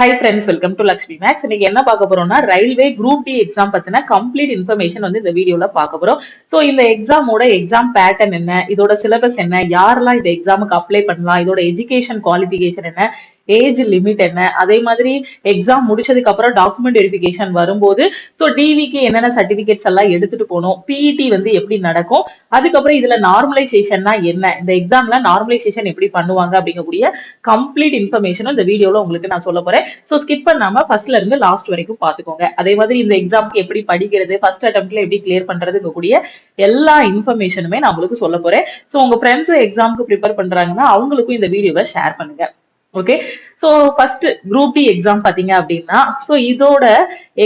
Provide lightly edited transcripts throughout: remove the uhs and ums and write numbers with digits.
Hi friends, welcome to Lakshmi Max. இன்னைக்கு என்ன பார்க்க போறோம்னா ரயில்வே குரூப் டி எக்ஸாம் பத்தின கம்ப்ளீட் இன்ஃபர்மேஷன் வந்து இந்த வீடியோல பார்க்க போறோம். ஸோ இந்த எக்ஸாமோட எக்ஸாம் பேட்டர்ன் என்ன, இதோட சிலபஸ் என்ன, யாரெல்லாம் இந்த எக்ஸாமுக்கு அப்ளை பண்ணலாம், இதோட எஜுகேஷன் குவாலிஃபிகேஷன் என்ன, ஏஜ் லிமிட் என்ன, அதே மாதிரி எக்ஸாம் முடிச்சதுக்கு அப்புறம் டாக்குமெண்ட் வெரிஃபிகேஷன் வரும்போது ஸோ டிவிக்கு என்னென்ன சர்டிபிகேட்ஸ் எல்லாம் எடுத்துட்டு போகணும், பிஇடி வந்து எப்படி நடக்கும், அதுக்கப்புறம் இதுல நார்மலைசேஷன்னா என்ன, இந்த எக்ஸாம்ல நார்மலைசேஷன் எப்படி பண்ணுவாங்க அப்படிங்கக்கூடிய கம்ப்ளீட் இன்ஃபர்மேஷனும் இந்த வீடியோல உங்களுக்கு நான் சொல்ல போறேன். ஸோ ஸ்கிப் பண்ணாம ஃபர்ஸ்ட்ல இருந்து லாஸ்ட் வரைக்கும் பாத்துக்கோங்க. அதே மாதிரி இந்த எக்ஸாம்க்கு எப்படி படிக்கிறது, ஃபர்ஸ்ட் அட்டெம்ப்ட்ல எப்படி கிளியர் பண்றதுக்கு கூடிய எல்லா இன்ஃபர்மேஷனுமே நான் உங்களுக்கு சொல்ல போறேன். ஸோ உங்க ஃப்ரெண்ட்ஸும் எக்ஸாமுக்கு ப்ரிப்பேர் பண்றாங்கன்னா அவங்களுக்கும் இந்த வீடியோவை ஷேர் பண்ணுங்க. Okay, so first group D exam பாத்தீங்க அப்படின்னா ஸோ இதோட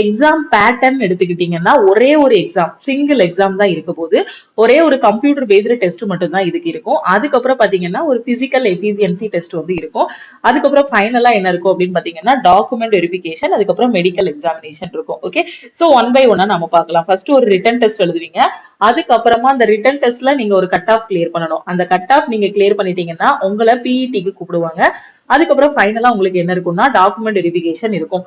எக்ஸாம் பேட்டர்ன் எடுத்துக்கிட்டீங்கன்னா ஒரே ஒரு எக்ஸாம், சிங்கிள் எக்ஸாம் தான் இருக்க போது, ஒரே ஒரு கம்ப்யூட்டர் பேஸ்டு டெஸ்ட் மட்டும் தான் இதுக்கு இருக்கும். அதுக்கப்புறம் பாத்தீங்கன்னா ஒரு பிசிக்கல் எஃபிசியன்சி டெஸ்ட் வந்து இருக்கும். அதுக்கப்புறம் ஃபைனலா என்ன இருக்கும் அப்படின்னு பாத்தீங்கன்னா டாக்குமெண்ட் வெரிஃபிகேஷன், அதுக்கப்புறம் மெடிக்கல் எக்ஸாமினேஷன் இருக்கும். ஓகே, ஸோ ஒன் பை ஒன்னா நம்ம பார்க்கலாம். ஃபர்ஸ்ட் ஒரு ரிட்டன் டெஸ்ட் எழுதுவீங்க. அதுக்கப்புறமா அந்த ரிட்டன் டெஸ்ட்ல நீங்க ஒரு கட் ஆஃப் கிளியர் பண்ணணும். அந்த கட் ஆஃப் நீங்க கிளியர் பண்ணிட்டீங்கன்னா உங்களை பிஇடிக்கு கூப்பிடுவாங்க. அதுக்கப்புறம் ஃபைனலா உங்களுக்கு என்ன இருக்கும்னா டாக்குமெண்ட் வெரிஃபிகேஷன் இருக்கும்.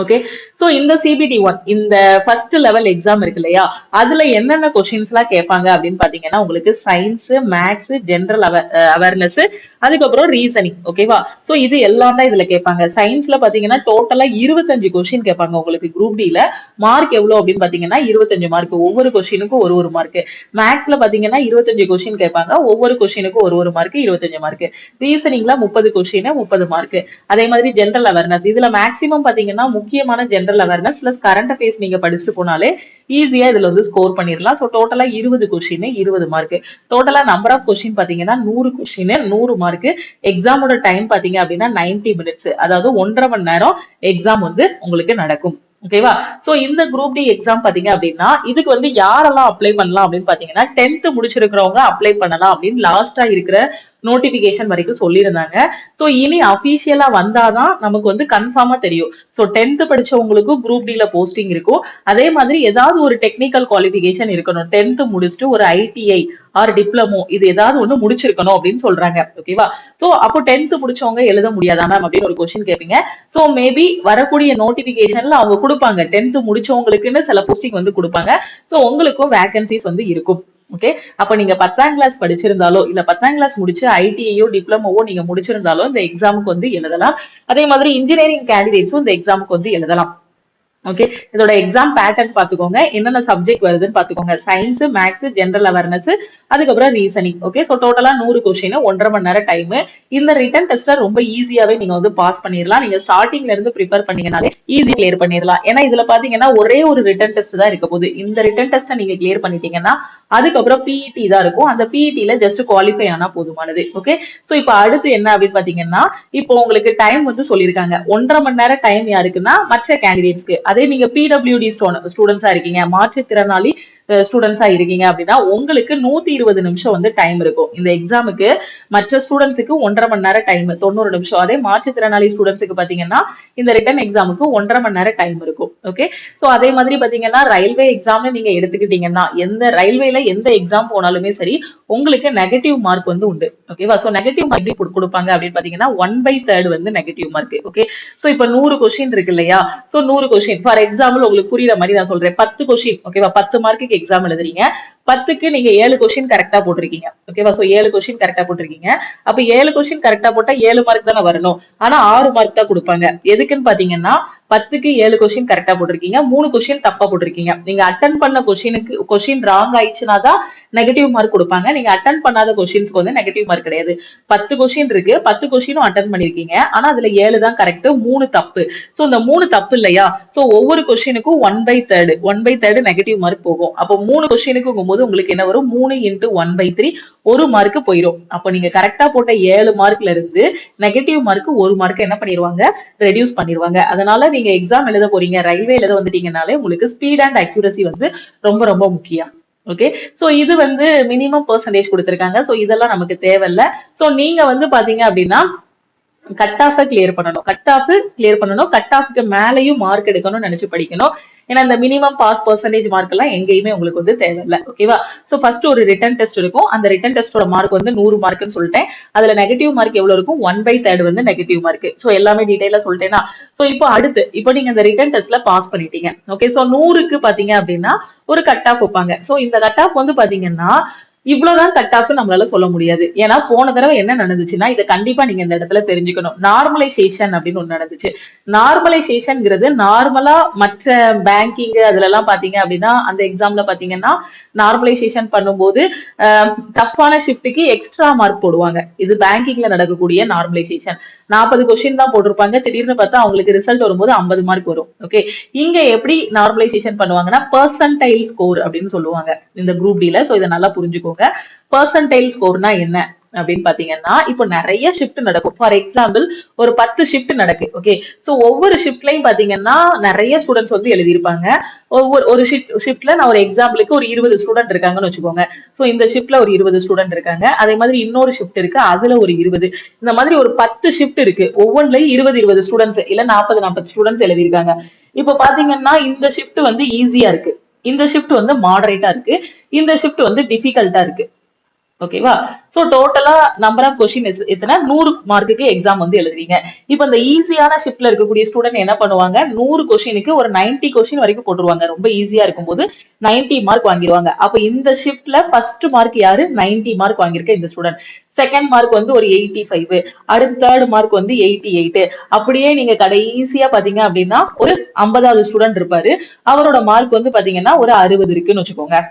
ஓகே, சோ இந்த சிபிடி 1 இந்த ஃபர்ஸ்ட் லெவல் எக்ஸாம் இருக்கு இல்லையா, அதுல என்னென்ன கொஸ்டின்ஸ் எல்லாம் கேட்பாங்க அப்படின்னு பாத்தீங்கன்னா உங்களுக்கு சயின்ஸ், மேக்ஸ், ஜெனரல் அவேர்னஸ், அதுக்கப்புறம் ரீசனிங். ஓகேவா, சோ இது எல்லாம் தான் இதுல கேட்பாங்க. சயின்ஸ்ல பாத்தீங்கன்னா டோட்டலா 25 கொஸ்டின் கேட்பாங்க உங்களுக்கு குரூப் டில. மார்க் எவ்வளவு அப்படின்னு பாத்தீங்கன்னா 25 மார்க், ஒவ்வொரு கொஸ்டினுக்கும் ஒரு மார்க். மேக்ஸ்ல பாத்தீங்கன்னா 25 கொஸ்டின் கேட்பாங்க, ஒவ்வொரு கொஸ்டினுக்கும் ஒரு மார்க், 25 மார்க். ரீசனிங்ல 30 question 30 mark. அதே மாதிரி ஜெனரல் அவேர்னஸ் இதுல மேக்ஸிமம் பாத்தீங்கன்னா முக்கியமான general awareness plus current affairs நீங்க படிச்சுட்டு போனாலே ஈஸியா இதுல வந்து ஸ்கோர் பண்ணிடலாம். ஸோ டோட்டலா 20 கொஸ்டின் 20 மார்க். டோட்டலா நம்பர் ஆஃப் கொஸ்டின் பாத்தீங்கன்னா 100 கொஸ்டின் 100 மார்க். எக்ஸாமோட டைம் பாத்தீங்க அப்படின்னா 90 மினிட்ஸ், அதாவது 1.5 மணி நேரம் எக்ஸாம் வந்து உங்களுக்கு நடக்கும். ஓகேவா, சோ இந்த குரூப் டி எக்ஸாம் பாத்தீங்க அப்படின்னா இதுக்கு வந்து யாரெல்லாம் அப்ளை பண்ணலாம் அப்படின்னு பாத்தீங்கன்னா 10th முடிச்சிருக்கிறவங்க அப்ளை பண்ணலாம் அப்படின்னு லாஸ்டா இருக்கிற நோட்டிபிகேஷன் வரைக்கும் சொல்லியிருந்தாங்க. ஸோ இனி அபிஷியலா வந்தாதான் நமக்கு வந்து கன்ஃபார்மா தெரியும். ஸோ 10th படிச்சவங்களுக்கு குரூப் டில போஸ்டிங் இருக்கும். அதே மாதிரி ஏதாவது ஒரு டெக்னிக்கல் குவாலிஃபிகேஷன் இருக்கணும். 10th முடிச்சுட்டு ஒரு ஐடிஐ ஆர் டிப்ளமோ இது ஏதாவது ஒண்ணு முடிச்சிருக்கணும் அப்படின்னு சொல்றாங்க. ஓகேவா, சோ அப்போ 10th முடிச்சவங்க எழுத முடியாதா மேம் அப்படின்னு ஒரு கொஸ்டின் கேட்பீங்க. சோ மேபி வரக்கூடிய நோட்டிபிகேஷன்ல அவங்க கொடுப்பாங்க 10th முடிச்சவங்களுக்குன்னு சில போஸ்டிங் வந்து கொடுப்பாங்க. சோ உங்களுக்கும் வேகன்சிஸ் வந்து இருக்கும். ஓகே, அப்ப நீங்க 10ஆம் கிளாஸ் படிச்சிருந்தாலோ இல்ல 10ஆம் கிளாஸ் முடிச்சு ஐடிஐயோ டிப்ளமோவோ நீங்க முடிச்சிருந்தாலோ இந்த எக்ஸாமுக்கு வந்து எழுதலாம். அதே மாதிரி இன்ஜினியரிங் கேண்டிடேட்ஸும் இந்த எக்ஸாமுக்கு வந்து எழுதலாம். ஓகே, இதோட எக்ஸாம் பேட்டர்ன் பாத்துக்கோங்க, என்னென்ன சப்ஜெக்ட் வருதுன்னு பாத்துக்கோங்க. சயின்ஸ், மேக்ஸ், ஜெனரல் அவேர்னஸ், அதுக்கப்புறம் ரீசனிங். ஓகே, சோ டோட்டலா 100 கொஸ்டின் 1.5 மணி நேரம் டைம். இந்த ரிட்டன் டெஸ்ட ரொம்ப ஈஸியாவே நீங்க வந்து பாஸ் பண்ணிடலாம். நீங்க ஸ்டார்டிங்ல இருந்து ப்ரிப்பேர் பண்ணீங்கனாலே ஈஸி கிளியர் பண்ணிடலாம். ஏன்னா இதுல பாத்தீங்கன்னா ஒரே ஒரு ரிட்டன் டெஸ்ட் தான் இருக்க போகுது. இந்த ரிட்டன் டெஸ்ட நீங்க கிளியர் பண்ணிட்டீங்கன்னா அதுக்கப்புறம் பிஇடி தான் இருக்கும். அந்த பிஇடில ஜஸ்ட் குவாலிஃபை ஆனா போதுமானது. ஓகே, சோ இப்போ அடுத்து என்ன அப்படின்னு பாத்தீங்கன்னா இப்போ உங்களுக்கு டைம் வந்து சொல்லியிருக்காங்க. 1.5 மணி நேரம் டைம் யாருக்குன்னா மற்ற கேண்டிடேட்ஸ்க்கு. அதே நீங்க பிடபிள்யூடி ஸ்டூடெண்ட்ஸா இருக்கீங்க, மாற்றுத்திறனாளி ஸ்டூடெண்ட்ஸா இருக்கீங்க அப்படின்னா உங்களுக்கு 120 நிமிஷம் வந்து டைம் இருக்கும் இந்த எக்ஸாமுக்கு. மற்ற ஸ்டூடெண்ட்ஸுக்கு 1.5 மணி நேரம் டைம் 90 நிமிஷம். அதே மாற்றுத்திறனாளி ஸ்டூடெண்ட்ஸுக்கு பாத்தீங்கன்னா இந்த ரிட்டன் எக்ஸாமுக்கு 1.5 மணி நேரம் டைம் இருக்கும். ஓகே, சோ அதே மாதிரி பாத்தீங்கன்னா ரயில்வே எக்ஸாம் நீங்க எடுத்துக்கிட்டீங்கன்னா எந்த ரயில்வேல எந்த எக்ஸாம் போனாலுமே சரி உங்களுக்கு நெகட்டிவ் மார்க் வந்து உண்டு. ஓகேவா, சோ நெகட்டிவ் மார்க் எப்படி கொடுப்பாங்க அப்படின்னு பாத்தீங்கன்னா 1/3 வந்து நெகட்டிவ் மார்க். ஓகே, சோ இப்போ 100 கொஸ்டின் இருக்கு இல்லையா, சோ 100 கொஸ்டின் ஃபார் எக்ஸாம்பிள் உங்களுக்கு புரியுற மாதிரி நான் சொல்றேன். 10 கொஸ்டின் ஓகேவா, 10 மார்க்குக்கு எக்ஸாம் எழுதுறீங்க. 10க்கு நீங்க 7 கொஸ்டின் கரெக்டா போட்டிருக்கீங்க. ஓகேவா, சோ 7 கொஸ்டின் கரெக்டா போட்டிருக்கீங்க. அப்ப 7 கொஸ்டின் கரெக்டா போட்டா 7 மார்க் தானே வரணும். ஆனா 6 மார்க் தான் கொடுப்பாங்க. எதுக்குன்னு பாத்தீங்கன்னா 10க்கு 7 கொஸ்டின் கரெக்டா போட்டிருக்கீங்க, 3 கொஸ்டின் தப்பா போட்டிருக்கீங்க. நீங்க அட்டன் பண்ண கொஸ்டின் ராங் ஆயிடுச்சுன்னா தான் நெகட்டிவ் மார்க் கொடுப்பாங்க. நீங்க அட்டன் பண்ணாத கொஸ்டின்ஸ்க்கு வந்து நெகட்டிவ் மார்க் கிடையாது. 10 கொஸ்டின் இருக்கு, 10 கொஸ்டினும் அட்டன் பண்ணிருக்கீங்க. ஆனா அதுல 7 தான் கரெக்ட், 3 தப்பு. சோ இந்த 3 தப்பு இல்லையா, சோ ஒவ்வொரு கொஸ்டினுக்கும் 1/3 நெகட்டிவ் மார்க் போகும். அப்போ 3 கொஸ்டினுக்கு போது உங்களுக்கு என்ன வரும், 3 × 1/3 1 மார்க் போயிடும். அப்போ நீங்க கரெக்டா போட்ட 7 மார்க்ல இருந்து நெகட்டிவ் மார்க் 1 மார்க் என்ன பண்ணிடுவாங்க, ரெடியூஸ் பண்ணிடுவாங்க. அதனால நீங்க எக்ஸாம் எழுத போறீங்க, ரயில்வே எழுத வந்துட்டீங்கனாலே உங்களுக்கு ஸ்பீட் அண்ட் அக்யூரசி வந்து ரொம்ப ரொம்ப முக்கியம். ஓகே, சோ இது வந்து மினிமம் பெர்சன்டேஜ் கொடுத்திருக்காங்க. சோ இதெல்லாம் நமக்கு தேவையில்ல. சோ நீங்க வந்து பாத்தீங்க அப்படின்னா கட் ஆஃபை கிளியர் பண்ணணும், கட் ஆஃப்க்கு மேலேயும் மார்க் எடுக்கணும்னு நினைச்சு படிக்கணும். ஏன்னா இந்த மினிமம் பாஸ் பர்சன்டேஜ் மார்க் எல்லாம் எங்கேயுமே உங்களுக்கு வந்து தேவையில்லை. ஓகேவா? சோ ஃபர்ஸ்ட் ஒரு ரிட்டன் டெஸ்ட் இருக்கும். அந்த ரிட்டன் டெஸ்டோட மார்க் வந்து 100 மார்க்னு சொல்லிட்டேன். அதுல நெகட்டிவ் மார்க் எவ்வளவு இருக்கும்? 1/3 வந்து நெகட்டிவ் மார்க். சோ எல்லாமே டீடைலா சொல்லிட்டேன்னா, சோ இப்போ அடுத்து இப்போ நீங்க இந்த ரிட்டன் டெஸ்ட்ல பாஸ் பண்ணிட்டீங்க. ஓகே, சோ 100க்கு பாத்தீங்க அப்படின்னா ஒரு கட் ஆஃப் வைப்பாங்க. சோ இந்த கட் ஆஃப் வந்து பாத்தீங்கன்னா இவ்வளவுதான் கட் ஆஃப் நம்மளால சொல்ல முடியாது. ஏன்னா போன தடவை என்ன நடந்துச்சுன்னா, இதை கண்டிப்பா நீங்க இந்த இடத்துல தெரிஞ்சுக்கணும். நார்மலைசேஷன் அப்படின்னு ஒண்ணு நடந்துச்சு. நார்மலைசேஷன்ங்கிறது நார்மலா மற்ற பேங்கிங் அதுல எல்லாம் பாத்தீங்க அப்படின்னா அந்த எக்ஸாம்ல பாத்தீங்கன்னா நார்மலைசேஷன் பண்ணும்போது டஃப்பான ஷிஃப்ட்டுக்கு எக்ஸ்ட்ரா மார்க் போடுவாங்க. இது பேங்கிங்ல நடக்கக்கூடிய நார்மலைசேஷன். 40 கொஸ்டின் தான் போட்டிருப்பாங்க. திடீர்னு பார்த்தா அவங்களுக்கு ரிசல்ட் வரும்போது 50 மார்க் வரும். ஓகே, இங்க எப்படி நார்மலைசேஷன் பண்ணுவாங்கன்னா பெர்சன்டைல் ஸ்கோர் அப்படின்னு சொல்லுவாங்க இந்த குரூப் டில. சோ இதை நல்லா புரிஞ்சுக்கோங்க. பெர்சன்டைல் ஸ்கோர்னா என்ன அப்படின்னு பாத்தீங்கன்னா, இப்போ நிறைய ஷிஃப்ட் நடக்கும். ஃபார் எக்ஸாம்பிள் ஒரு 10 ஷிஃப்ட் நடக்கு. ஓகே, சோ ஒவ்வொரு ஷிஃப்ட்லயும் பாத்தீங்கன்னா நிறைய ஸ்டூடெண்ட்ஸ் வந்து எழுதியிருப்பாங்க. ஒரு ஷிஃப்ட்ல நான் ஒரு எக்ஸாம்பிளுக்கு ஒரு 20 ஸ்டூடெண்ட் இருக்காங்கன்னு வச்சுக்கோங்க. சோ இந்த ஷிஃப்ட்ல ஒரு 20 ஸ்டூடெண்ட் இருக்காங்க. அதே மாதிரி இன்னொரு ஷிஃப்ட் இருக்கு, அதுல ஒரு 20. இந்த மாதிரி ஒரு 10 ஷிஃப்ட் இருக்கு. ஒவ்வொன்றுலயும் 20 ஸ்டூடெண்ட்ஸ் இல்ல 40 ஸ்டூடெண்ட்ஸ் எழுதியிருக்காங்க. இப்போ பாத்தீங்கன்னா இந்த ஷிஃப்ட் வந்து ஈஸியா இருக்கு, இந்த ஷிஃப்ட் வந்து மாடரேட்டா இருக்கு, இந்த ஷிஃப்ட் வந்து டிஃபிகல்ட்டா இருக்கு. ஓகேவா? சோ டோட்டலா நம்பர் ஆஃப் கொஸ்டின் எத்தனை? 100 மார்க்குக்கு எக்ஸாம் வந்து எழுதுவீங்க. இப்போ இந்த ஈஸியான ஷிஃப்ட்ல இருக்கக்கூடிய ஸ்டூடெண்ட் என்ன பண்ணுவாங்க, 100 கொஸ்டினுக்கு ஒரு 90 கொஸ்டின் வரைக்கும் போட்டுருவாங்க. ரொம்ப ஈஸியா இருக்கும்போது 90 மார்க் வாங்கிடுவாங்க. அப்ப இந்த ஷிஃப்ட்ல ஃபர்ஸ்ட் மார்க் யாரு? 90 மார்க் வாங்கியிருக்க இந்த ஸ்டூடெண்ட். செகண்ட் மார்க் வந்து ஒரு 85, அடுத்து தேர்ட் மார்க் வந்து 88. அப்படியே நீங்க கடைசியா பாத்தீங்க அப்படின்னா ஒரு 50வது ஸ்டூடெண்ட் இருப்பாரு. அவரோட மார்க் வந்து பாத்தீங்கன்னா ஒரு 60 இருக்குன்னு வச்சுக்கோங்க.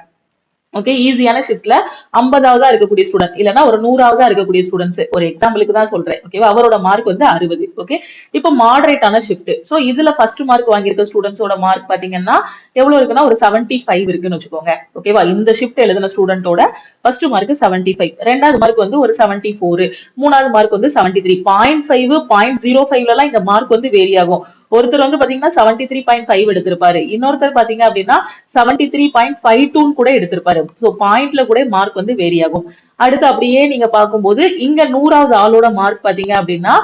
ஓகே, ஈஸியான ஷிஃப்ட்ல 50வதா இருக்கக்கூடிய ஸ்டூடெண்ட் இல்லனா ஒரு 100வதா இருக்கக்கூடிய ஸ்டூடெண்ட்ஸ், ஒரு எக்ஸாம்பிளுக்கு தான் சொல்றேன். ஓகேவா? அவரோட மார்க் வந்து 60. ஓகே, இப்போ மாடரேட்டான ஷிஃப்ட். சோ இதுல ஃபர்ஸ்ட் மார்க் வாங்கியிருக்க ஸ்டூடெண்ட்ஸோட மார்க் பாத்தீங்கன்னா எவ்வளவு இருக்குன்னா ஒரு 75 இருக்குன்னு வச்சுக்கோங்க. ஓகேவா? இந்த ஷிஃப்ட் எழுதின ஸ்டூடெண்டோட ஃபர்ஸ்ட் மார்க் 75, ரெண்டாவது மார்க் வந்து ஒரு 74, மூணாவது மார்க் வந்து 73. 0.5 0.05 எல்லாம் இந்த மார்க் வந்து வேரி ஆகும். ஒருத்தர் வந்து பாத்தீங்கன்னா 73.5 எடுத்திருப்பாரு, இன்னொருத்தர் பாத்தீங்க அப்படின்னா 73.52 கூட எடுத்திருப்பாரு. சோ பாயிண்ட்ல கூட மார்க் வந்து வேரி ஆகும். அடுத்து அப்படியே நீங்க பார்க்கும்போது இங்க 100வது ஆளோட மார்க் பாத்தீங்க அப்படின்னா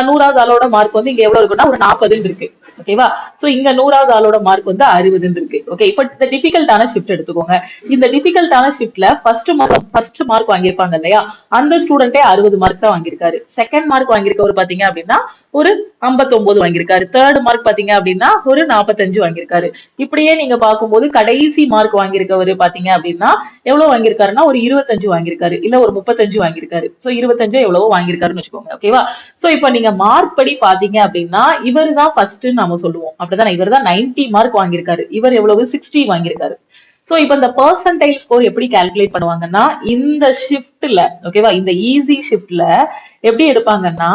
100வது ஆளோட மார்க் வந்து இங்க எவ்வளவு இருக்குன்னா ஒரு 40 இருக்கு. ஓகேவா? சோ இங்க 100வது ஆளோட மார்க் வந்து 60 இருக்கு. ஓகே, இப்ப இந்த டிஃபிகல்ட்டான ஷிஃப்ட் எடுத்துக்கோங்க. இந்த டிஃபிகல்ட்டான ஷிஃப்ட்ல ஃபர்ஸ்ட் மார்க் வாங்கியிருப்பாங்க இல்லையா, அந்த ஸ்டூடெண்டே 60 மார்க் தான் வாங்கியிருக்காரு. செகண்ட் மார்க் வாங்கியிருக்கவர் பாத்தீங்க அப்படின்னா ஒரு 59 வாங்கியிருக்காரு. தேர்ட் மார்க் பாத்தீங்க அப்படின்னா ஒரு 45 வாங்கியிருக்காரு. இப்படியே நீங்க பார்க்கும்போது கடைசி மார்க் வாங்கியிருக்கவர் பாத்தீங்க அப்படின்னா எவ்வளவு வாங்கியிருக்காருன்னா ஒரு 25 வாங்கியிருக்காரு, இல்ல ஒரு 35 வாங்கியிருக்காரு. சோ 25 எவ்வளவோ வாங்கியிருக்காருன்னு வச்சுக்கோங்க. ஓகேவா? சோ இப்ப நீங்க மார்க் படி பாத்தீங்க அப்படின்னா இவர் தான் ஃபர்ஸ்ட் நாம சொல்லுவோம். அப்படிதானே? இவர் தான் 90 மார்க் வாங்கியிருக்காரு. இவர் எவ்வளவு? 60 வாங்கியிருக்காரு. சோ இப்ப இந்த பெர்சன்டைல் ஸ்கோர் எப்படி கால்குலேட் பண்ணுவாங்கன்னா, இந்த ஷிஃப்ட்ல ஓகேவா, இந்த ஈஸி ஷிஃப்ட்ல எப்படி எடுப்பாங்கன்னா,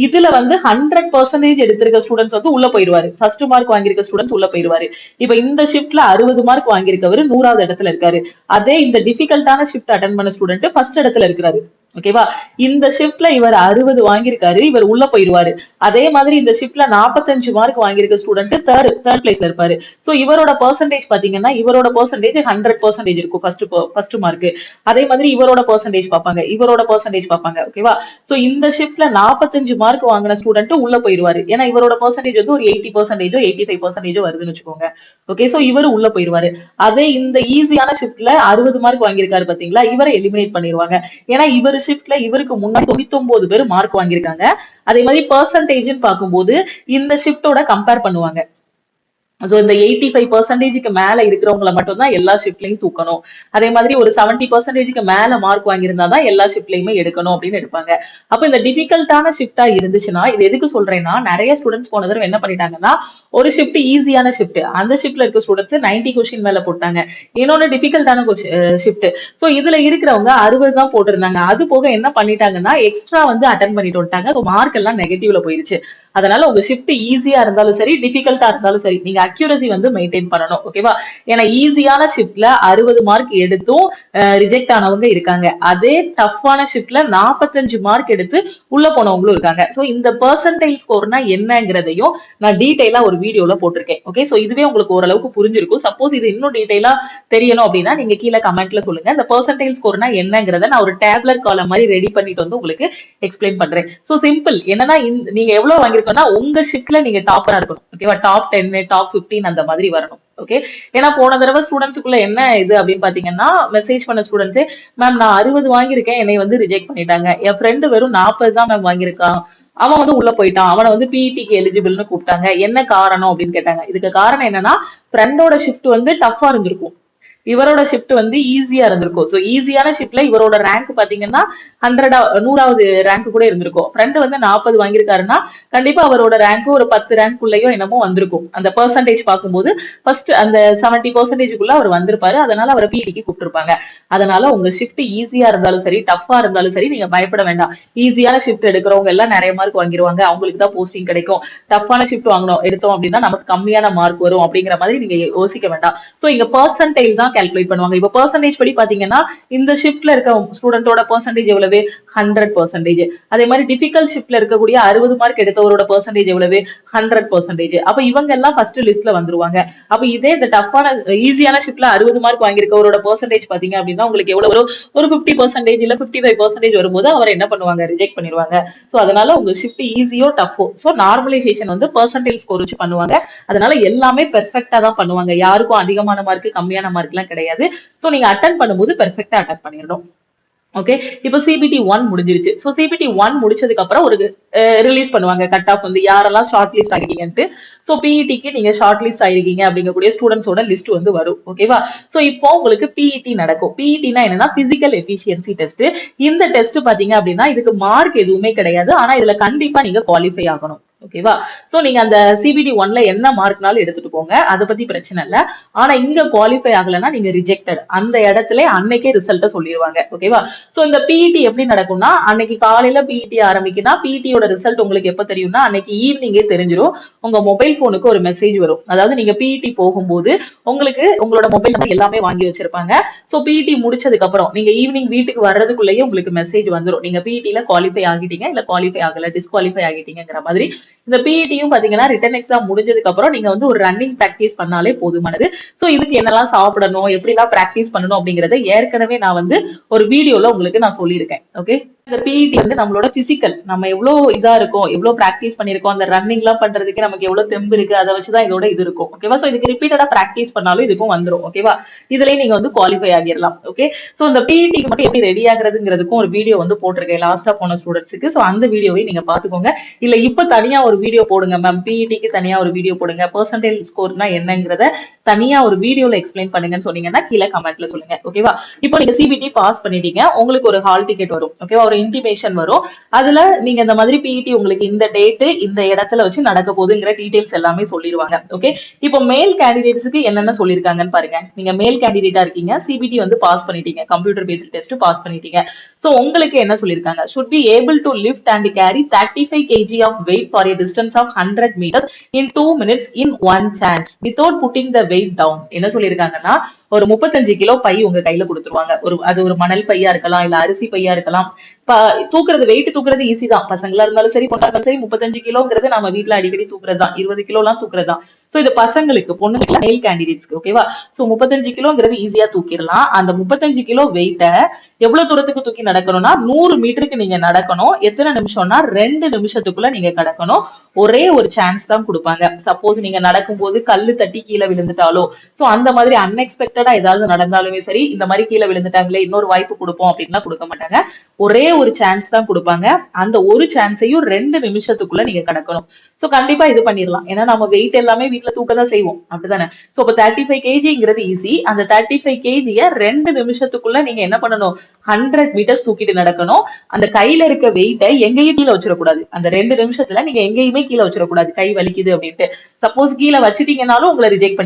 இதுல வந்து 100% எடுத்திருக்க ஸ்டூடெண்ட்ஸ் வந்து உள்ள போயிருவாரு. ஃபர்ஸ்ட் மார்க் வாங்கியிருக்க ஸ்டூடெண்ட்ஸ் உள்ள போயிருவாரு. இப்ப இந்த ஷிஃப்ட்ல 60 மார்க் வாங்கியிருக்கவர் 100வது இடத்துல இருக்காரு. அதே இந்த டிஃபிகல்ட்டான ஷிஃப்ட் அட்டன் பண்ண ஸ்டூடெண்ட் ஃபர்ஸ்ட் இடத்துல இருக்கிறாரு. ஓகேவா? இந்த ஷிஃப்ட்ல இவர் 60 வாங்கியிருக்காரு, இவர் உள்ள போயிருவாரு. அதே மாதிரி இந்த ஷிஃப்ட்ல 45 மார்க் வாங்கியிருக்க ஸ்டூடெண்ட் தேர்ட் பிளேஸ்ல இருப்பாரு. சோ இவரோட பெர்சன்டேஜ் பாத்தீங்கன்னா இவரோட பெர்சன்டேஜ் 100% இருக்கும் ஃபர்ஸ்ட் மார்க். அதே மாதிரி இவரோட பெர்சன்டேஜ் பார்ப்பாங்க, இவரோட பெர்சன்டேஜ் பார்ப்பாங்க. ஓகேவா? சோ இந்த ஷிஃப்ட்ல 45 மார்க் வாங்கின ஸ்டூடெண்ட் உள்ள போயிருவாரு. ஏன்னா இவரோட பெர்சன்டேஜ் வந்து ஒரு 80% 85% வருதுன்னு வச்சுக்கோங்க. ஓகே, சோ இவரு உள்ள போயிருவாரு. அதே இந்த ஈஸியான ஷிஃப்ட்ல 60 மார்க் வாங்கியிருக்காரு பாத்தீங்களா, இவரை எலிமினேட் பண்ணிடுவாங்க. ஏன்னா இவர் ஷிஃப்ட்ல இவருக்கு முன்னாடி 99 பேர் மார்க் வாங்கியிருக்காங்க. அதே மாதிரி பெர்சன்டேஜ் பார்க்கும்போது இந்த ஷிஃப்டோட கம்பேர் பண்ணுவாங்க. சோ இந்த 85%க்கு மேல இருக்கிறவங்களை மட்டும் தான் எல்லா ஷிஃப்ட்லயும் தூக்கணும். அதே மாதிரி ஒரு 70%க்கு மேல மார்க் வாங்கியிருந்தாதான் எல்லா ஷிஃப்ட்லயுமே எடுக்கணும் அப்படின்னு எடுப்பாங்க. அப்ப இந்த டிஃபிகல்ட்டான ஷிஃப்டா இருந்துச்சுன்னா இது எதுக்கு சொல்றேன்னா, நிறைய ஸ்டூடெண்ட்ஸ் போன தடவை என்ன பண்ணிட்டாங்கன்னா ஒரு ஷிஃப்ட் ஈஸியான ஷிஃப்ட், அந்த ஷிஃப்ட்ல இருக்க ஸ்டூடெண்ட்ஸ் 90 கொஸ்டின் மேல போட்டாங்க. இன்னொன்னு டிஃபிகல்ட்டான ஷிஃப்ட், சோ இதுல இருக்கிறவங்க 60 தான் போட்டிருந்தாங்க. அது போக என்ன பண்ணிட்டாங்கன்னா எக்ஸ்ட்ரா வந்து அட்டன் பண்ணிட்டு வந்துட்டாங்க. சோ மார்க் எல்லாம் நெகட்டிவ்ல போயிருச்சு. அதனால உங்க ஷிஃப்ட் ஈஸியா இருந்தாலும் சரி டிஃபிகல்ட்டா இருந்தாலும் சரி நீங்க அக்யூரசி வந்து மெயின்டைன் பண்ணணும். ஓகேவா? ஏன்னா ஈஸியான ஷிப்ட்ல 60 மார்க் எடுத்தும் ரிஜெக்ட் ஆனவங்க இருக்காங்க. அதே டஃப்பான ஷிப்ட்ல 45 மார்க் எடுத்து உள்ள போனவங்களும் இருக்காங்க. சோ இந்த பெர்சன்டைல் ஸ்கோர்னா என்னங்கிறதையும் நான் டீடைலா ஒரு வீடியோல போட்டிருக்கேன். ஓகே, சோ இதுவே உங்களுக்கு ஓரளவுக்கு புரிஞ்சிருக்கும். சப்போஸ் இது இன்னும் டீடைலா தெரியணும் அப்படின்னா நீங்க கீழே கமெண்ட்ல சொல்லுங்க. இந்த பெர்சன்டைல் ஸ்கோர்னா என்னங்கிறத நான் ஒரு டேப்லெட் காலம் மாதிரி ரெடி பண்ணிட்டு வந்து உங்களுக்கு எக்ஸ்பிளைன் பண்றேன். சோ சிம்பிள் என்னன்னா நீங்க எவ்வளவு வாங்கிருக்கோம்னா உங்க ஷிப்ட்ல நீங்க டாப்பரா இருக்கணும். ஓகேவா? டாப் 10 டாப் 15 அந்த மாதிரி வரணும். ஓகே, ஏன்னா போன தடவை ஸ்டூடெண்ட்ஸுக்குள்ள என்ன இது அப்படின்னு பாத்தீங்கன்னா மெசேஜ் பண்ண ஸ்டூடெண்ட்ஸே மேம் நான் 60 வாங்கியிருக்கேன் என்னை வந்து ரிஜெக்ட் பண்ணிட்டாங்க, என் ஃப்ரெண்டு வெறும் 40 தான் மேம் வாங்கியிருக்கான், அவன் வந்து உள்ள போயிட்டான், அவனை வந்து பிஇடிக்கு எலிஜிபிள்னு கூப்பிட்டாங்க, என்ன காரணம் அப்படின்னு கேட்டாங்க. இதுக்கு காரணம் என்னன்னா ஃப்ரெண்டோட ஷிஃப்ட் வந்து டஃபா இருந்திருக்கும், இவரோட ஷிஃப்ட் வந்து ஈஸியா இருந்திருக்கும். சோ ஈஸியான ஷிஃப்ட்ல இவரோட ரேங்க் பாத்தீங்கன்னா 100வது ரேங்க் கூட இருந்திருக்கும். ஃப்ரெண்ட் வந்து 40 வாங்கியிருக்காருன்னா கண்டிப்பா அவரோட ரேங்க் ஒரு 10 ரேங்க் குள்ளேயோ என்னமோ வந்திருக்கும். அந்த பெர்சன்டேஜ் பார்க்கும்போது ஃபர்ஸ்ட் அந்த 70% அவர் வந்திருப்பாரு. அதனால அவரை பிடிக்கு கூப்பிட்டுருப்பாங்க. அதனால உங்க ஷிஃப்ட் ஈஸியா இருந்தாலும் சரி டஃபா இருந்தாலும் சரி நீங்க பயப்பட வேண்டாம். ஈஸியான ஷிஃப்ட் எடுக்கிறவங்க எல்லாம் நிறைய மார்க் வாங்கிடுவாங்க, அவங்களுக்கு தான் போஸ்டிங் கிடைக்கும். டஃபான ஷிஃப்ட் வாங்கணும் எடுத்தோம் அப்படின்னா நமக்கு கம்மியான மார்க் வரும் அப்படிங்கிற மாதிரி நீங்க யோசிக்க வேண்டாம். சோ இங்க பெர்சன்டைல் தான் கால்குலேட் பண்ணுவாங்க. இப்ப பெர்சன்டேஜ் படி பாத்தீங்கன்னா இந்த ஷிஃப்ட்ல இருக்க ஸ்டூடெண்டோட பெர்சன்டேஜ் எவ்வளவு? 100%. அதே மாதிரி டிஃபிகல்ட் ஷிஃப்ட்ல இருக்கக்கூடிய 60 மார்க் எடுத்தவரோட பெர்சன்டேஜ் எவ்வளவு? 100%. அப்ப இவங்க எல்லாம் ஃபர்ஸ்ட் லிஸ்ட்ல வந்துருவாங்க. அப்ப இதே இந்த டஃப்பான ஈஸியான ஷிஃப்ட்ல 60 மார்க் வாங்கியிருக்கவரோட பெர்சன்டேஜ் பாத்தீங்க அப்படின்னா உங்களுக்கு எவ்வளவு வரும்? ஒரு 50% இல்ல 55% வரும்போது அவர் என்ன பண்ணுவாங்க? ரிஜெக்ட் பண்ணிடுவாங்க. சோ அதனால உங்க ஷிஃப்ட் ஈஸியோ டஃபோ சோ நார்மலைசேஷன் வந்து பெர்சன்டேஜ் ஸ்கோர் வச்சு பண்ணுவாங்க. அதனால எல்லாமே பெர்ஃபெக்ட்டா தான் பண்ணுவாங்க. யாருக்கும் அதிகமான மார்க் கம்மியான மார்க் எல்லாம் கிடையாது. சோ நீங்க அட்டன் பண்ணும்போது பெர்ஃபெக்ட்டா அட்டன் பண்ணிடணும். ஓகே, இப்போ சிபிடி 1 முடிஞ்சிருச்சு. சோ சிபிடி 1 முடிச்சதுக்கு அப்புறம் ஒரு ரிலீஸ் பண்ணுவாங்க கட் ஆஃப் வந்து யாரெல்லாம் ஷார்ட் லிஸ்ட் ஆகிட்டீங்கன்ட்டு. சோ பிஇடிக்கு நீங்க ஷார்ட் லிஸ்ட் ஆயிருக்கீங்க அப்படிங்கக்கூடிய ஸ்டூடெண்ட்ஸோட லிஸ்ட் வந்து வரும். ஓகேவா? சோ இப்போ உங்களுக்கு பிஇடி நடக்கும். பிஇடினா என்னன்னா பிசிக்கல் எஃபிஷியன்சி டெஸ்ட். இந்த டெஸ்ட் பாத்தீங்க அப்படின்னா இதுக்கு மார்க் எதுவுமே கிடையாது. ஆனா இதுல கண்டிப்பா நீங்க குவாலிஃபை ஆகணும். ஓகேவா? சோ நீங்க அந்த சிபிடி 1ல என்ன மார்க்னாலும் எடுத்துட்டு போங்க, அதை பத்தி பிரச்சனை இல்ல. ஆனா இங்க குவாலிஃபை ஆகலன்னா நீங்க ரிஜெக்டட். அந்த இடத்துல அன்னைக்கே ரிசல்ட்ட சொல்லிடுவாங்க. ஓகேவா? சோ இந்த பிஇடி எப்படி நடக்கும்னா அன்னைக்கு காலையில பிஇடி ஆரம்பிக்குன்னா பிஇடியோட ரிசல்ட் உங்களுக்கு எப்ப தெரியும்னா அன்னைக்கு ஈவினிங்கே தெரிஞ்சிடும். உங்க மொபைல் போனுக்கு ஒரு மெசேஜ் வரும். அதாவது நீங்க பிஇடி போகும்போது உங்களுக்கு உங்களோட மொபைல் நம்பர் எல்லாமே வாங்கி வச்சிருப்பாங்க. சோ பிஇடி முடிச்சதுக்கு அப்புறம் நீங்க ஈவினிங் வீட்டுக்கு வர்றதுக்குள்ளேயே உங்களுக்கு மெசேஜ் வந்துடும். நீங்க பிஇடில குவாலிஃபை ஆகிட்டீங்க இல்ல குவாலிஃபை ஆகல டிஸ்குவாலிஃபை ஆகிட்டீங்கிற மாதிரி. இந்த பிஇடியும் பாத்தீங்கன்னா ரிட்டன் எக்ஸாம் முடிஞ்சதுக்கு அப்புறம் நீங்க வந்து ஒரு ரன்னிங் பிராக்டிஸ் பண்ணாலே போதுமானது. சோ இதுக்கு என்னெல்லாம் சாப்பிடணும் எப்படி எல்லாம் பிராக்டிஸ் பண்ணணும் அப்படிங்கறத ஏற்கனவே நான் வந்து ஒரு வீடியோல உங்களுக்கு நான் சொல்லியிருக்கேன். ஓகே, இந்த பிஇடி வந்து நம்மளோட பிசிக்கல் நம்ம எவ்வளவு இதா இருக்கும் எவ்வளவு பிராக்டிஸ் பண்ணிருக்கோம் அந்த ரன்னிங் எல்லாம் பண்றதுக்கு நமக்கு எவ்வளவு தெம்பு இருக்கு அதை வச்சுதான் இதோட இது இருக்கும். ஓகேவா? சோ இதுக்கு ரிப்பீட்டடா பிராக்டிஸ் பண்ணாலும் இதுக்கும் வந்துடும். ஓகேவா? இதுலயும் நீங்க வந்து குவாலிஃபை ஆகிடலாம். ஓகே, சோ இந்த பிஇடிக்கு மட்டும் எப்படி ரெடி ஆகுறதுங்கிறதுக்கும் ஒரு வீடியோ வந்து போட்டிருக்கேன் லாஸ்டா போன ஸ்டூடெண்ட்ஸுக்கு. சோ அந்த வீடியோவை நீங்க பாத்துக்கோங்க. இல்ல இப்ப தனியா ஒரு வீடியோ போடுங்க மேம், பிஇடிக்கு தனியா ஒரு வீடியோ போடுங்க, பெர்சன்டேஜ் ஸ்கோர்னா என்னங்கிறத தனியா ஒரு வீடியோல எக்ஸ்பிளைன் பண்ணுங்கன்னு சொன்னீங்கன்னா கீழே கமெண்ட்ல சொல்லுங்க. ஓகேவா? இப்போ நீங்க சிபிடி பாஸ் பண்ணிட்டீங்க, உங்களுக்கு ஒரு ஹால் டிக்கெட் வரும். ஓகேவா? ஒரு இன்டிமேஷன் வரும். அதுல நீங்க இந்த மாதிரி பிஇடி உங்களுக்கு இந்த டேட் இந்த இடத்துல வச்சு நடக்க போகுதுங்கிற டீடைல்ஸ் எல்லாமே சொல்லிடுவாங்க. ஓகே, இப்போ மேல் கேண்டிடேட்ஸ்க்கு என்னென்ன சொல்லிருக்காங்கன்னு பாருங்க. நீங்க மேல் கேண்டிடேட்டா இருக்கீங்க, சிபிடி வந்து பாஸ் பண்ணிட்டீங்க, கம்ப்யூட்டர் பேஸ்ட் டெஸ்ட் பாஸ் பண்ணிட்டீங்க. சோ உங்களுக்கு என்ன சொல்லிருக்காங்க? should be able to lift and carry 35 kg of weight for a distance of 100 meters in 2 minutes in one chance without putting the weight down. என்ன சொல்லிருக்காங்கன்னா ஒரு 35 kilo by உங்க கையில கொடுத்துருவாங்க. அது ஒரு மணல் பையா இருக்கலாம் இல்ல அரிசி பையா இருக்கலாம். தூக்குறது வெயிட் தூக்குறது ஈஸி தான். பசங்களா இருந்தாலும் சரி பொண்ணா இருந்தாலும் சரி 35 கிலோங்கிறது நம்ம வீட்டுல அடிக்கடி தூக்குறது தான். 20 கிலோ எல்லாம் தூக்குறது தான். சோ இது பசங்களுக்கு பொண்ணுங்களுக்கு மேல் கேண்டிடேட்ஸ்க்கு. ஓகேவா? சோ 35 கிலோங்கிறது ஈஸியா தூக்கிடலாம். அந்த 35 கிலோ வெயிட்ட எவ்வளவு தூரத்துக்கு தூக்கி நடக்கணும்னா 100 மீட்டருக்கு நீங்க நடக்கணும். எத்தனை நிமிஷம்னா 2 நிமிஷத்துக்குள்ள நீங்க கடக்கணும். ஒரே ஒரு சான்ஸ் தான் கொடுப்பாங்க. சப்போஸ் நீங்க நடக்கும் போது கல்லு தட்டி கீழே விழுந்துட்டாலோ சோ அந்த மாதிரி அன்எக்ஸ்பெக்டடா ஏதாவது நடந்தாலுமே சரி இந்த மாதிரி கீழே விழுந்துட்டாங்களே இன்னொரு வாய்ப்பு கொடுப்போம் அப்படின்னா கொடுக்க மாட்டாங்க. ஒரே ஒரு சான்ஸ் தான் கொடுப்பாங்க. அந்த ஒரு சான்ஸையும் 2 நிமிஷத்துக்குள்ள நீங்க கடக்கணும். சோ கண்டிப்பா இது பண்ணிடலாம். ஏன்னா நம்ம வெயிட் எல்லாமே வீட்டுல தூக்க தான் செய்வோம். அப்படிதானே? சோ இப்ப 35 kgங்கிறது ஈஸி. அந்த 35 kg 2 நிமிஷத்துக்குள்ள நீங்க என்ன பண்ணணும்? 100 மீட்டர்ஸ் தூக்கிட்டு நடக்கணும். அந்த கையில இருக்க வெயிட்டை எங்கேயும் கீழே வச்சிடக்கூடாது. அந்த 2 நிமிஷத்துல நீங்க எங்கேயுமே கீழே வச்சிடக்கூடாது, கை வலிக்குது அப்படின்ட்டு. சப்போஸ் கீழே வச்சிட்டீங்கன்னாலும் உங்களை ரிஜெக்ட்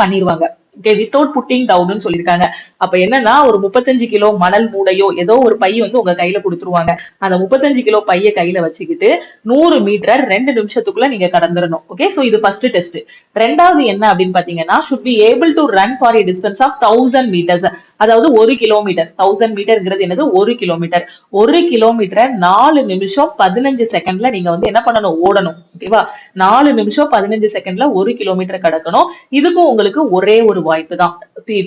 பண்ணிருவாங்க. ஓகே, வித்தவுட் புட்டிங் டவுன் சொல்லியிருக்காங்க. அப்ப என்னன்னா, ஒரு 35 கிலோ மணல் மூடையோ ஏதோ ஒரு பை வந்து உங்க கையில கொடுத்துருவாங்க. அந்த 35 கிலோ பைய கையில வச்சுக்கிட்டு 100 மீட்டர் 2 நிமிஷத்துக்குள்ள நீங்க கடந்துடணும். ஓகே, சோ இது ஃபர்ஸ்ட் டெஸ்ட். ரெண்டாவது என்ன அப்படின்னு பாத்தீங்கன்னா, should be able to run for a distance of 1000 meters. அதாவது 1 கிலோமீட்டர். 1000 மீட்டர்ங்கிறது என்னது? 1 கிலோமீட்டர். 1 கிலோமீட்டரை 4 நிமிஷம் 15 செகண்ட்ல நீங்க வந்து என்ன பண்ணணும்? ஓடணும். ஓகேவா? 4 நிமிஷம் 15 செகண்ட்ல 1 கிலோமீட்டர் கடக்கணும். இதுக்கும் உங்களுக்கு ஒரே ஒரு வாய்ப்பு தான்.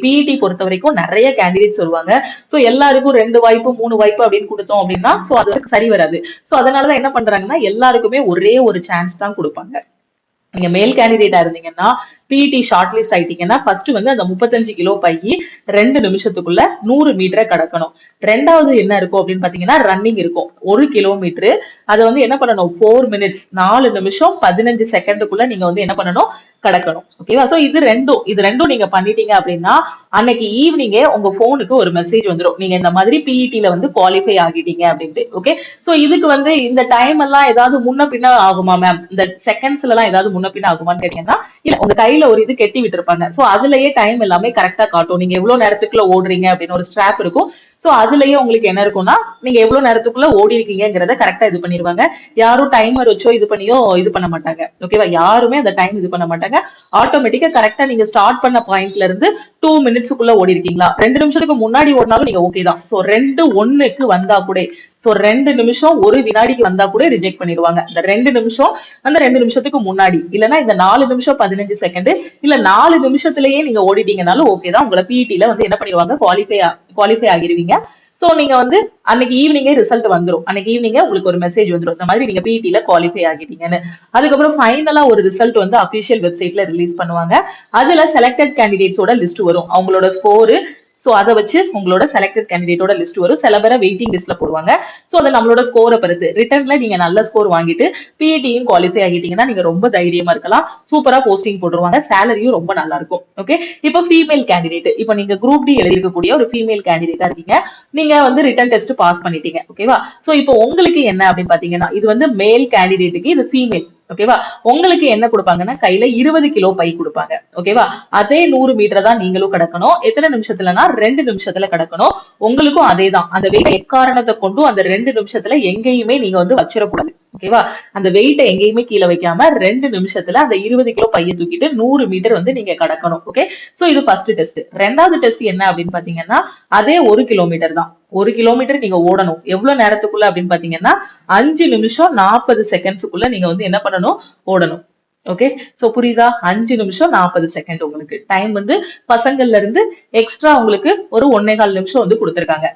பிஇடி பொறுத்த வரைக்கும் நிறைய கேண்டிடேட் சொல்லுவாங்க. சோ எல்லாருக்கும் 2 வாய்ப்பு 3 வாய்ப்பு அப்படின்னு கொடுத்தோம் அப்படின்னா சோ அது சரி வராது. சோ அதனாலதான் என்ன பண்றாங்கன்னா, எல்லாருக்குமே ஒரே ஒரு சான்ஸ் தான் கொடுப்பாங்க. நீங்க மேல் கேண்டிடேட்டா இருந்தீங்கன்னா, பிஇடி ஷார்ட் லிஸ்ட் ஆயிட்டீங்கன்னா, ஃபர்ஸ்ட் வந்து அந்த 35 கிலோ பையி 2 நிமிஷத்துக்குள்ள 100 மீட்டரை கடக்கணும். ரெண்டாவது என்ன இருக்கும் அப்படின்னு பாத்தீங்கன்னா, ரன்னிங் இருக்கும். 1 கிலோமீட்டர் அதை வந்து என்ன பண்ணணும்? 4 மினிட்ஸ், 4 நிமிஷம் 15 செகண்டுக்குள்ள நீங்க வந்து என்ன பண்ணணும்? கடக்கணும். ஓகேவா? சோ இது ரெண்டும் நீங்க பண்ணிட்டீங்க அப்படின்னா, அன்னைக்கு ஈவினிங்கே உங்க போனுக்கு ஒரு மெசேஜ் வந்துடும், நீங்க இந்த மாதிரி பிஇடில வந்து குவாலிஃபை ஆகிட்டீங்க அப்படின்ட்டு. ஓகே, சோ இதுக்கு வந்து இந்த டைம் எல்லாம் ஏதாவது முன்ன பின்ன ஆகுமா மேம்? இந்த செகண்ட்ஸ்ல எல்லாம் ஏதாவது முன்ன பின்ன ஆகுமான்னு கேட்டீங்கன்னா, இல்ல, உங்க கையில ஒரு இது கெட்டி விட்டுருப்பாங்க. சோ அதுலயே டைம் எல்லாமே கரெக்டா காட்டும். நீங்க எவ்வளவு நேரத்துக்குள்ள ஓடுறீங்க அப்படின்னு ஒரு ஸ்ட்ராப் இருக்கும். சோ அதுலயே உங்களுக்கு என்ன இருக்கும்னா, நீங்க எவ்வளவு நேரத்துக்குள்ள ஓடி இருக்கீங்கிறத கரெக்டா இது பண்ணிருவாங்க. யாரும் டைமர் வச்சோ இது பண்ணியோ இது பண்ண மாட்டாங்க. ஓகேவா? யாருமே அந்த டைம் இது பண்ண மாட்டாங்க. ஆட்டோமேட்டிக்கா கரெக்டா நீங்க ஸ்டார்ட் பண்ண பாயிண்ட்ல இருந்து 2 மினிட்ஸ்க்குள்ள ஓடி இருக்கீங்களா, 2 நிமிஷத்துக்கு முன்னாடி ஓடினாலும் நீங்க ஓகே தான். சோ 2:1க்கு வந்தா கூட, சோ 2 நிமிஷம் 1 வினாடிக்கு வந்தா கூட ரிஜெக்ட் பண்ணிடுவாங்க. இந்த 2 நிமிஷம் அந்த 2 நிமிஷத்துக்கு முன்னாடி, இல்லைன்னா இந்த 4 நிமிஷம் 15 செகண்ட், இல்ல 4 நிமிஷத்திலேயே நீங்க ஓடிட்டீங்கனாலும் ஓகே தான். உங்களை பிஇடில வந்து என்ன பண்ணிடுவாங்க? குவாலிஃபை ஆகிருவீங்க. சோ நீங்க வந்து அன்னைக்கு ஈவினிங்கே ரிசல்ட் வந்துடும். அன்னைக்கு ஈவினிங்கே உங்களுக்கு ஒரு மெசேஜ் வந்துடும், இந்த மாதிரி நீங்க பிஇடில குவாலிஃபை ஆகிட்டீங்கன்னு. அதுக்கப்புறம் ஃபைனலா ஒரு ரிசல்ட் வந்து அபிஷியல் வெப்சைட்ல ரிலீஸ் பண்ணுவாங்க. அதுல செலக்டட் கேண்டிடேட்ஸோட லிஸ்ட் வரும், அவங்களோட ஸ்கோரு. சோ அதை வச்சு உங்களோட செலக்டட் கேண்டிடேட்டோட லிஸ்ட் வரும். சில பேரை வெயிட்டிங் லிஸ்ட்ல போடுவாங்க. சோ அதை நம்மளோட ஸ்கோரை பொறுத்து, ரிட்டர்ன்ல நீங்க நல்ல ஸ்கோர் வாங்கிட்டு பிஇடியும் குவாலிஃபை ஆகிட்டீங்கன்னா நீங்க ரொம்ப தைரியமா இருக்கலாம். சூப்பரா போஸ்டிங் போட்டுருவாங்க. சேலரியும் ரொம்ப நல்லா இருக்கும். ஓகே, இப்போ ஃபீமேல் கேண்டிடேட், இப்போ நீங்க குரூப் டி எழுதிருக்கக்கூடிய ஒரு ஃபீமேல் கேண்டிடேட்டா இருக்கீங்க. நீங்க வந்து ரிட்டன் டெஸ்ட் பாஸ் பண்ணிட்டீங்க. ஓகேவா? சோ இப்போ உங்களுக்கு என்ன அப்படின்னு பாத்தீங்கன்னா, இது வந்து மேல் கேண்டிடேட்டுக்கு, இது ஃபீமேல். ஓகேவா? உங்களுக்கு என்ன கொடுப்பாங்கன்னா, கையில 20 கிலோ பை கொடுப்பாங்க. ஓகேவா? அதே 100 மீட்டர் தான் நீங்களும் கடக்கணும். எத்தனை நிமிஷத்துலனா 2 நிமிஷத்துல கடக்கணும். உங்களுக்கும் அதே தான். அந்த வெயிட் எக்காரணத்தை கொண்டும் அந்த 2 நிமிஷத்துல எங்கேயுமே நீங்க வந்து வச்சிடக்கூடாது. ஓகேவா? அந்த வெயிட்டை எங்கேயுமே கீழே வைக்காம 2 நிமிஷத்துல அந்த 20 கிலோ பைய தூக்கிட்டு 100 மீட்டர் வந்து நீங்க கடக்கணும். ஓகே, சோ இது ஃபர்ஸ்ட் டெஸ்ட். ரெண்டாவது டெஸ்ட் என்ன அப்படின்னு பாத்தீங்கன்னா, அதே 1 கிலோமீட்டர் தான். 1 கிலோமீட்டர் நீங்க ஓடணும். எவ்வளவு நேரத்துக்குள்ள அப்படின்னு பாத்தீங்கன்னா, 5 நிமிஷம் 40 செகண்ட்ஸுக்குள்ள நீங்க வந்து என்ன பண்ணணும்? ஓடணும். ஓகே, சோ புரியுதா? 5 நிமிஷம் 40 செகண்ட் உங்களுக்கு டைம் வந்து பசங்கள்ல இருந்து எக்ஸ்ட்ரா உங்களுக்கு ஒரு 1.25 நிமிஷம் வந்து கொடுத்திருக்காங்க.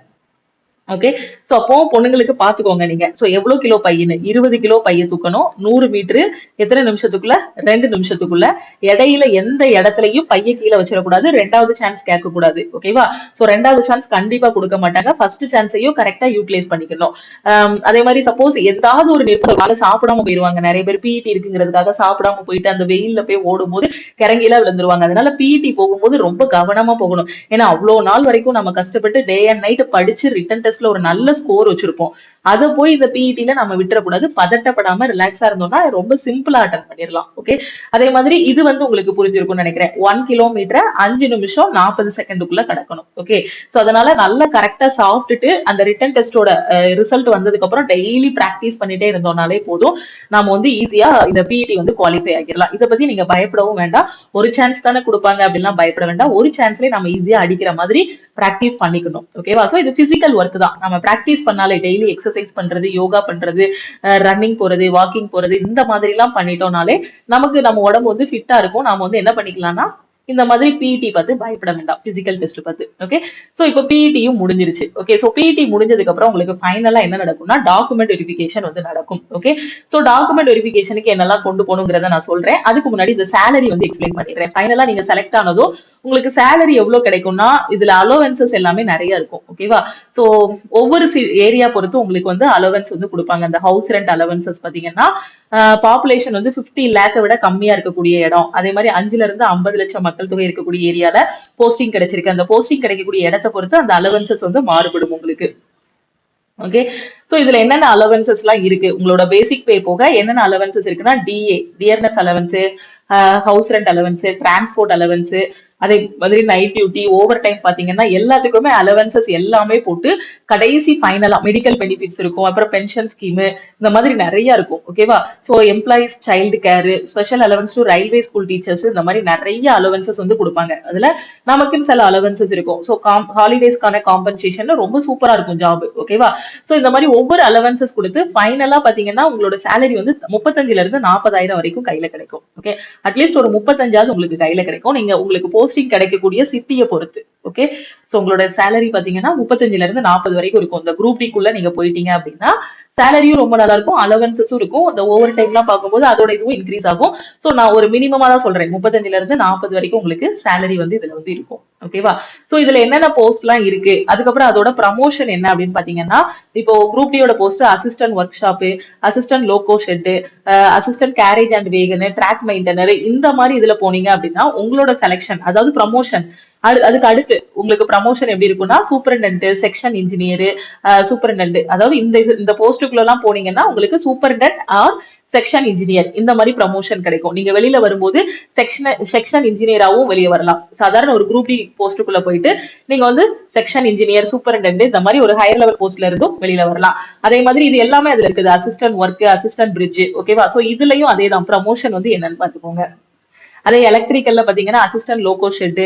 ஓகே, சோ அப்போ பொண்ணுங்களுக்கு பாத்துக்கோங்க நீங்க. சோ எவ்வளவு கிலோ பையன்னு, 20 கிலோ பைய தூக்கணும். 100 மீட்டர் எத்தனை நிமிஷத்துக்குள்ள? 2 நிமிஷத்துக்குள்ள. இடையில எந்த இடத்துலயும் பைய கீழே வச்சிடக்கூடாது. ரெண்டாவது சான்ஸ் கேட்க கூடாது. ஓகேவா? சோ ரெண்டாவது சான்ஸ் கண்டிப்பா கொடுக்க மாட்டாங்க. ஃபர்ஸ்ட் சான்ஸையும் கரெக்டா யூட்டிலைஸ் பண்ணிக்கணும். அதே மாதிரி சப்போஸ் ஏதாவது ஒரு நிர்பந்தம் சாப்பிடாம போயிருவாங்க. நிறைய பேர் பிஇடி இருக்குங்கிறதுக்காக சாப்பிடாம போயிட்டு அந்த வெயில்ல போய் ஓடும் போது கிறங்கிலாம் விழுந்துருவாங்க. அதனால பிஇடி போகும்போது ரொம்ப கவனமா போகணும். ஏன்னா அவ்வளவு நாள் வரைக்கும் நம்ம கஷ்டப்பட்டு டே அண்ட் நைட் படிச்சு ரிட்டன் டெஸ்ட்ல ஒரு நல்ல ஸ்கோர் வச்சிருப்போம். அதை போய் இந்த பிஇடில நம்ம விட்டுறக்கூடாது. பதட்டப்படாம ரிலாக்ஸா இருந்தோம்னா ரொம்ப சிம்பிளா அட்டன் பண்ணிடலாம். ஓகே, அதே மாதிரி இது வந்து உங்களுக்கு புரிஞ்சிருக்கும்னு நினைக்கிறேன். 1 கிலோமீட்டர் 5 நிமிஷம் 40 செகண்டுக்குள்ள கடக்கணும். ஓகே, சோ அதனால நல்லா கரெக்டா சாப்பிட்டுட்டு அந்த ரிட்டன் டெஸ்டோட ரிசல்ட் வந்ததுக்கு அப்புறம் டெய்லி பிராக்டிஸ் பண்ணிட்டே இருந்தோம்னாலே போதும், நாம வந்து ஈஸியா இந்த பிஇடி வந்து குவாலிஃபை ஆகிடலாம். இதை பத்தி நீங்க பயப்படவும் வேண்டாம். ஒரு சான்ஸ் தானே கொடுப்பாங்க அப்படின்லாம் பயப்பட வேண்டாம். ஒரு சான்ஸ்லயே நம்ம ஈஸியா அடிக்கிற மாதிரி பிராக்டிஸ் பண்ணிக்கணும். ஓகேவா? சோ இது பிசிக்கல் ஒர்க் தான். நம்ம பிராக்டிஸ் பண்ணாலே டெய்லி எக்ஸசைஸ் பண்றது, யோகா பண்றது, ரன்னிங் போறது, வாக்கிங் போறது, இந்த மாதிரி எல்லாம் பண்ணிட்டோம்னாலே நமக்கு நம்ம உடம்பு வந்து ஃபிட்டா இருக்கும். நாம வந்து என்ன பண்ணிக்கலாம்னா, இந்த மாதிரி பிஇடி பார்த்து பயப்பட வேண்டாம், பிசிக்கல் டெஸ்ட் பார்த்து. ஓகே, சோ இப்போ பிஇடியும் முடிஞ்சிருச்சு. ஓகே, சோ பிஇடி முடிஞ்சதுக்கு அப்புறம் உங்களுக்கு ஃபைனலா என்ன நடக்கும்னா, டாக்குமெண்ட் வெரிஃபிகேஷன் வந்து நடக்கும். ஓகே, சோ டாக்குமெண்ட் வெரிஃபிகேஷனுக்கு என்னெல்லாம் கொண்டு போகணுங்கிறத நான் சொல்றேன். அதுக்கு முன்னாடி இந்த சேலரி வந்து எக்ஸ்பிளைன் பண்ணிடுறேன். ஃபைனலா நீங்க செலக்ட் ஆனதும் உங்களுக்கு சேலரி எவ்வளவு கிடைக்கும்னா, இதுல அலோவன்சஸ் எல்லாமே நிறைய இருக்கும். ஓகேவா? சோ ஒவ்வொரு ஏரியா பொறுத்து உங்களுக்கு வந்து அலோவன்ஸ் வந்து கொடுப்பாங்க. அந்த ஹவுஸ் ரெண்ட் அலோவன்சஸ் பாத்தீங்கன்னா பாப்புலேஷன் வந்து 50 லேக்கை விட கம்மியா இருக்கக்கூடிய இடம், அதே மாதிரி 5ல இருந்து 50 லட்சம் மக்கள் தொகை இருக்கக்கூடிய ஏரியால போஸ்டிங் கிடைச்சிருக்கு. அந்த போஸ்டிங் கிடைக்கக்கூடிய இடத்தை பொறுத்து அந்த அலவன்சஸ் வந்து மாறுபடும் உங்களுக்கு. ஓகே, சோ இதுல என்னென்ன அலவன்சஸ் எல்லாம் இருக்கு, உங்களோட பேசிக் பே போக என்னென்ன அலவன்சஸ் இருக்குன்னா DA, dearness allowance, house rent allowance, transport allowance, அதே மாதிரி நைட் டியூட்டி, ஓவர் டைம் பாத்தீங்கன்னா எல்லாத்துக்குமே அலவன்சஸ் எல்லாமே போட்டு கடைசி ஃபைனலா மெடிக்கல் பெனிஃபிட்ஸ் இருக்கும், அப்புறம் பென்ஷன் ஸ்கீம், இந்த மாதிரி நிறைய இருக்கும். ஓகேவா, so employees child care, special allowance to railway school teachers, இந்த மாதிரி நிறைய அலவன்சஸ் வந்து கொடுப்பாங்க. அதுல நமக்குன்னு சில அலவன்சஸ் இருக்கும். ஸோ ஹாலிடேஸ்க்கான காம்பன்சேஷன் ரொம்ப சூப்பரா இருக்கும் ஜாப். ஓகேவா, சோ இந்த மாதிரி ஒவ்வொரு அலவன்சஸ் கொடுத்து ஃபைனலா பாத்தீங்கன்னா உங்களோட சேலரி வந்து 35ல இருந்து 40,000 வரைக்கும் கையில கிடைக்கும். ஓகே, அட்லீஸ்ட் ஒரு 35ஆவது உங்களுக்கு கையில கிடைக்கும், நீங்க உங்களுக்கு போஸ்டிங் கிடைக்கக்கூடிய சிட்டியை பொறுத்து. ஓகே, சோ உங்களோட சேலரி பாத்தீங்கன்னா 35ல இருந்து 40 வரைக்கும் இருக்கும். இந்த குரூப் டிக்குள்ள நீங்க போயிட்டீங்க அப்படின்னா சேலரியும் ரொம்ப நல்லா இருக்கும், அலவன்சஸும் இருக்கும். இந்த ஓவர் டைம் எல்லாம் பார்க்கும்போது அதோட இதுவும் இன்க்ரீஸ் ஆகும். சோ நான் ஒரு மினிமமா தான் சொல்றேன், 35ல இருந்து 40 வரைக்கும் உங்களுக்கு சேலரி வந்து இதுல வந்து இருக்கும். ஓகேவா, சோ இதுல என்னென்ன போஸ்ட் எல்லாம் இருக்கு, அதுக்கப்புறம் அதோட ப்ரமோஷன் என்ன அப்படின்னு பாத்தீங்கன்னா, இப்போ குரூப் டியோட post assistant workshop, assistant loco shed, assistant carriage and wagon, track maintainer, இந்த மாதிரி இதுல போனீங்க அப்படின்னா உங்களோட செலக்ஷன், அதாவது ப்ரமோஷன், அதுக்கு அடுத்து உங்களுக்கு ப்ரமோஷன் எப்படி இருக்கும்னா சூப்பரண்டன்ட், செக்ஷன் இன்ஜினியர், சூப்பரண்டன்ட், அதாவது இந்த போஸ்டுக்குள்ள எல்லாம் போனீங்கன்னா உங்களுக்கு சூப்பரண்டன்ட் ஆர் செக்ஷன் இன்ஜினியர் இந்த மாதிரி ப்ரமோஷன் கிடைக்கும். நீங்க வெளியில வரும்போது செக்ஷன் இன்ஜினியராகவும் வெளியே வரலாம். சாதாரண ஒரு குரூப் டி போஸ்டுக்குள்ள போயிட்டு நீங்க வந்து செக்ஷன் இன்ஜினியர், சூப்பரண்டன்ட், இந்த மாதிரி ஒரு ஹையர் லெவல் போஸ்ட்ல இருந்தும் வெளியில வரலாம். அதே மாதிரி இது எல்லாமே அதுல இருக்குது, அசிஸ்டன்ட் ஒர்க், அசிஸ்டன்ட் பிரிட்ஜ். ஓகேவா, சோ இதுலயும் அதே தான், ப்ரமோஷன் வந்து என்னன்னு பாத்துக்கோங்க. அதே எலக்ட்ரிக்கல்ல பாத்தீங்கன்னா அசிஸ்டன்ட் லோகோ ஷெட்,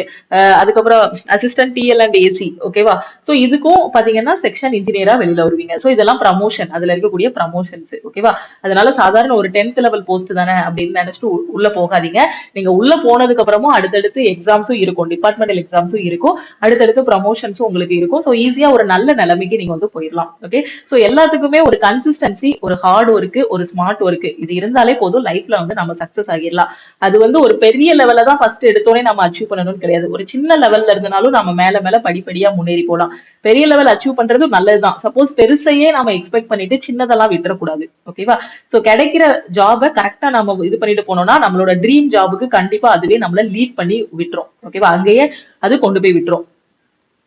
அதுக்கப்புறம் அசிஸ்டன்ட் டிஎல் அண்ட் ஏசி. ஓகேவா, சோ இதுக்கும் பாத்தீங்கன்னா செக்ஷன் இன்ஜினியரா வெளியில வருவீங்க. சோ இதெல்லாம் ப்ரமோஷன், அதுல இருக்கக்கூடிய ப்ரமோஷன்ஸ். ஓகேவா, அதனால சாதாரண ஒரு 10th லெவல் போஸ்ட் தானே அப்படின்னு நினைச்சிட்டு உள்ள போகாதீங்க. நீங்க உள்ள போனதுக்கு அப்புறமும் அடுத்தடுத்து எக்ஸாம்ஸும் இருக்கும், டிபார்ட்மெண்டல் எக்ஸாம்ஸும் இருக்கும், அடுத்தடுத்து ப்ரமோஷன்ஸும் உங்களுக்கு இருக்கும். ஸோ ஈஸியா ஒரு நல்ல நிலைமைக்கு நீங்க வந்து போயிடலாம். ஓகே, ஸோ எல்லாத்துக்குமே ஒரு கன்சிஸ்டன்சி, ஒரு ஹார்ட் ஒர்க், ஒரு ஸ்மார்ட் ஒர்க், இது இருந்தாலே போதும், லைஃப்ல வந்து நம்ம சக்சஸ் ஆகிடலாம். அது வந்து ஒரு பெரிய லெவல்ல தான் ஃபர்ஸ்ட் எடுத்தோடனே நம்ம அச்சீவ் பண்ணணும்னு கிடையாது. ஒரு சின்ன லெவல்ல இருந்தாலும் நம்ம மேல மேல படிப்படியா முன்னேறி போலாம். பெரிய லெவல் அச்சீவ் பண்றது நல்லதுதான். சப்போஸ் பெருசையே நம்ம எக்ஸ்பெக்ட் பண்ணிட்டு சின்னதெல்லாம் விட்டுறக்கூடாது. ஓகேவா, சோ கிடைக்கிற ஜாபை கரெக்டா நம்ம இது பண்ணிட்டு போனோம்னா நம்மளோட ட்ரீம் ஜாபுக்கு கண்டிப்பா அதுவே நம்மள லீட் பண்ணி விட்டுரும். ஓகேவா, அங்கேயே அது கொண்டு போய் விட்டுரும்.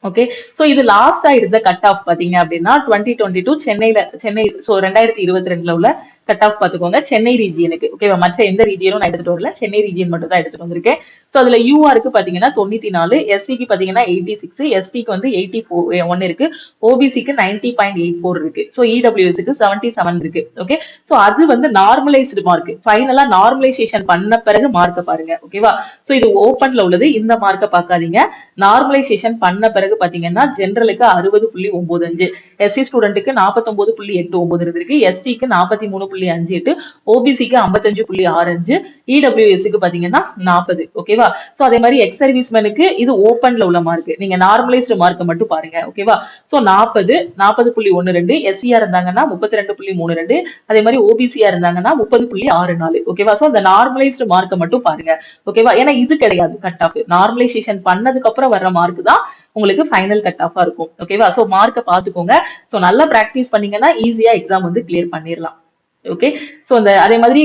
ஓகே, சோ இது லாஸ்டா இருந்த கட் ஆஃப் பாத்தீங்க அப்படின்னா 2022 சென்னை, சோ 2022ல உள்ள கட் ஆஃப் பாத்துக்கோங்க, சென்னை ரீஜியனுக்கு. ஓகேவா, மற்ற எந்த ரீஜியனும் நான் எடுத்துட்டு வரல, சென்னை ரீஜியன் மட்டும் தான் எடுத்துட்டு வந்திருக்கேன். சோ அதுல யூஆருக்கு பாத்தீங்கன்னா 94, எஸ்சிக்கு பாத்தீங்கன்னா 86, எஸ்டிக்கு வந்து 84 இருக்கு, ஓபிசிக்கு 90.84 இருக்கு, சோ இடபிள்யூஎஸ்க்கு 77 இருக்கு. ஓகே, சோ அது வந்து நார்மலைஸ்டு மார்க், ஃபைனலா நார்மலைசேஷன் பண்ண பிறகு மார்க்க பாருங்க. ஓகேவா, சோ இது ஓபன்ல உள்ளது, இந்த மார்க்க பாக்காதீங்க. நார்மலைசேஷன் பண்ண பிறகு பாத்தீங்கன்னா ஜெனரலுக்கு 60.95, எஸ்சி ஸ்டூடெண்ட்டுக்கு 49.89 இருந்திருக்கு, எஸ்டிக்கு 43.58, ஓபிசிக்கு 55.65, இடபிள்யூஎஸ்க்கு பாத்தீங்கன்னா 40. ஓகேவா, சோ அதே மாதிரி எக்ஸ் சர்வீஸ்மேனுக்கு இது ஓபன்ல உள்ள மார்க், நீங்க நார்மலைஸ்டு மார்க் மட்டும் பாருங்க. ஓகேவா, சோ 40.12, எஸ்சியா இருந்தாங்கன்னா 32.32, அதே மாதிரி ஓபிசியா இருந்தாங்கன்னா 30.64. ஓகேவா, சோ அந்த நார்மலைஸ்டு மார்க்கை மட்டும் பாருங்க. ஓகேவா, ஏன்னா இது கிடையாது கட் ஆஃப், நார்மலைசேஷன் பண்ணதுக்கு அப்புறம் வர்ற மார்க் தான் உங்களுக்கு ஃபைனல் கட் ஆஃபா இருக்கும். ஓகேவா, சோ மார்க்க பாத்துக்கோங்க. சோ நல்லா பிராக்டிஸ் பண்ணீங்கன்னா ஈஸியா எக்ஸாம் வந்து கிளியர் பண்ணிடலாம். ஓகே, சோ அந்த அதே மாதிரி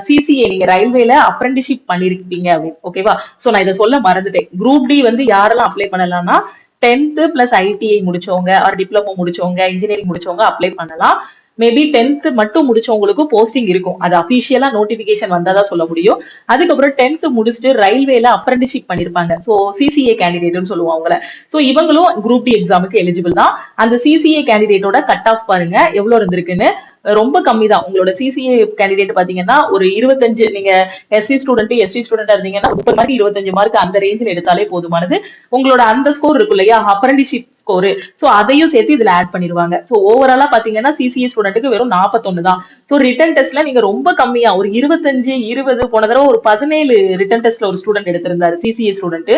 சிசிஏ நீங்க ரயில்வேல அப்ரெண்டிஷிப் பண்ணிருக்கீங்க அப்படின்னு. ஓகேவா, சோ நான் இதை சொல்ல மறந்துட்டேன், குரூப் டி வந்து யாரெல்லாம் அப்ளை பண்ணலாம்னா 10th பிளஸ் ஐடிஐ முடிச்சவங்க, ஆர் டிப்ளமோ முடிச்சவங்க, இன்ஜினியரிங் முடிச்சவங்க அப்ளை பண்ணலாம். மேபி 10th மட்டும் முடிச்சவங்களுக்கும் போஸ்டிங் இருக்கும், அது அபிஷியலா நோட்டிபிகேஷன் வந்தாதான் சொல்ல முடியும். அதுக்கப்புறம் 10th முடிச்சுட்டு ரயில்வேல அப்ரெண்டிஷிப் பண்ணிருப்பாங்க, சோ சிசிஏ கேண்டிடேட்னு சொல்லுவோம் அவங்கள. சோ இவங்களும் குரூப் டி எக்ஸாமுக்கு எலிஜிபிள் தான். அந்த சிசிஏ கேண்டிடேட்டோட கட் ஆஃப் பாருங்க எவ்வளவு இருந்திருக்குன்னு, ரொம்ப கம்மி தான். உங்களோட சிசிஏ கேண்டிடேட் பாத்தீங்கன்னா ஒரு 25, நீங்க எஸ்சி ஸ்டூடெண்ட், எஸ்டி ஸ்டூடெண்டா இருந்தீங்கன்னா 30 மார்க் 25 மார்க் அந்த ரேஞ்சில் எடுத்தாலே போதுமானது. உங்களோட அந்த ஸ்கோர் இருக்கும் இல்லையா, அப்ரெண்டிஷிப் ஸ்கோர், சோ அதையும் சேர்த்து இதுல ஆட் பண்ணிடுவாங்க. சோ ஓவராலா பாத்தீங்கன்னா சிசிஏ ஸ்டூடெண்ட்டுக்கு வெறும் 41 தான். சோ ரிட்டன் டெஸ்ட்ல நீங்க ரொம்ப கம்மியா ஒரு 25, 20, போன தடவை ஒரு 17 ரிட்டன் டெஸ்ட்ல ஒரு ஸ்டூடெண்ட் எடுத்திருந்தாரு, சிசிஏ ஸ்டூடெண்ட்,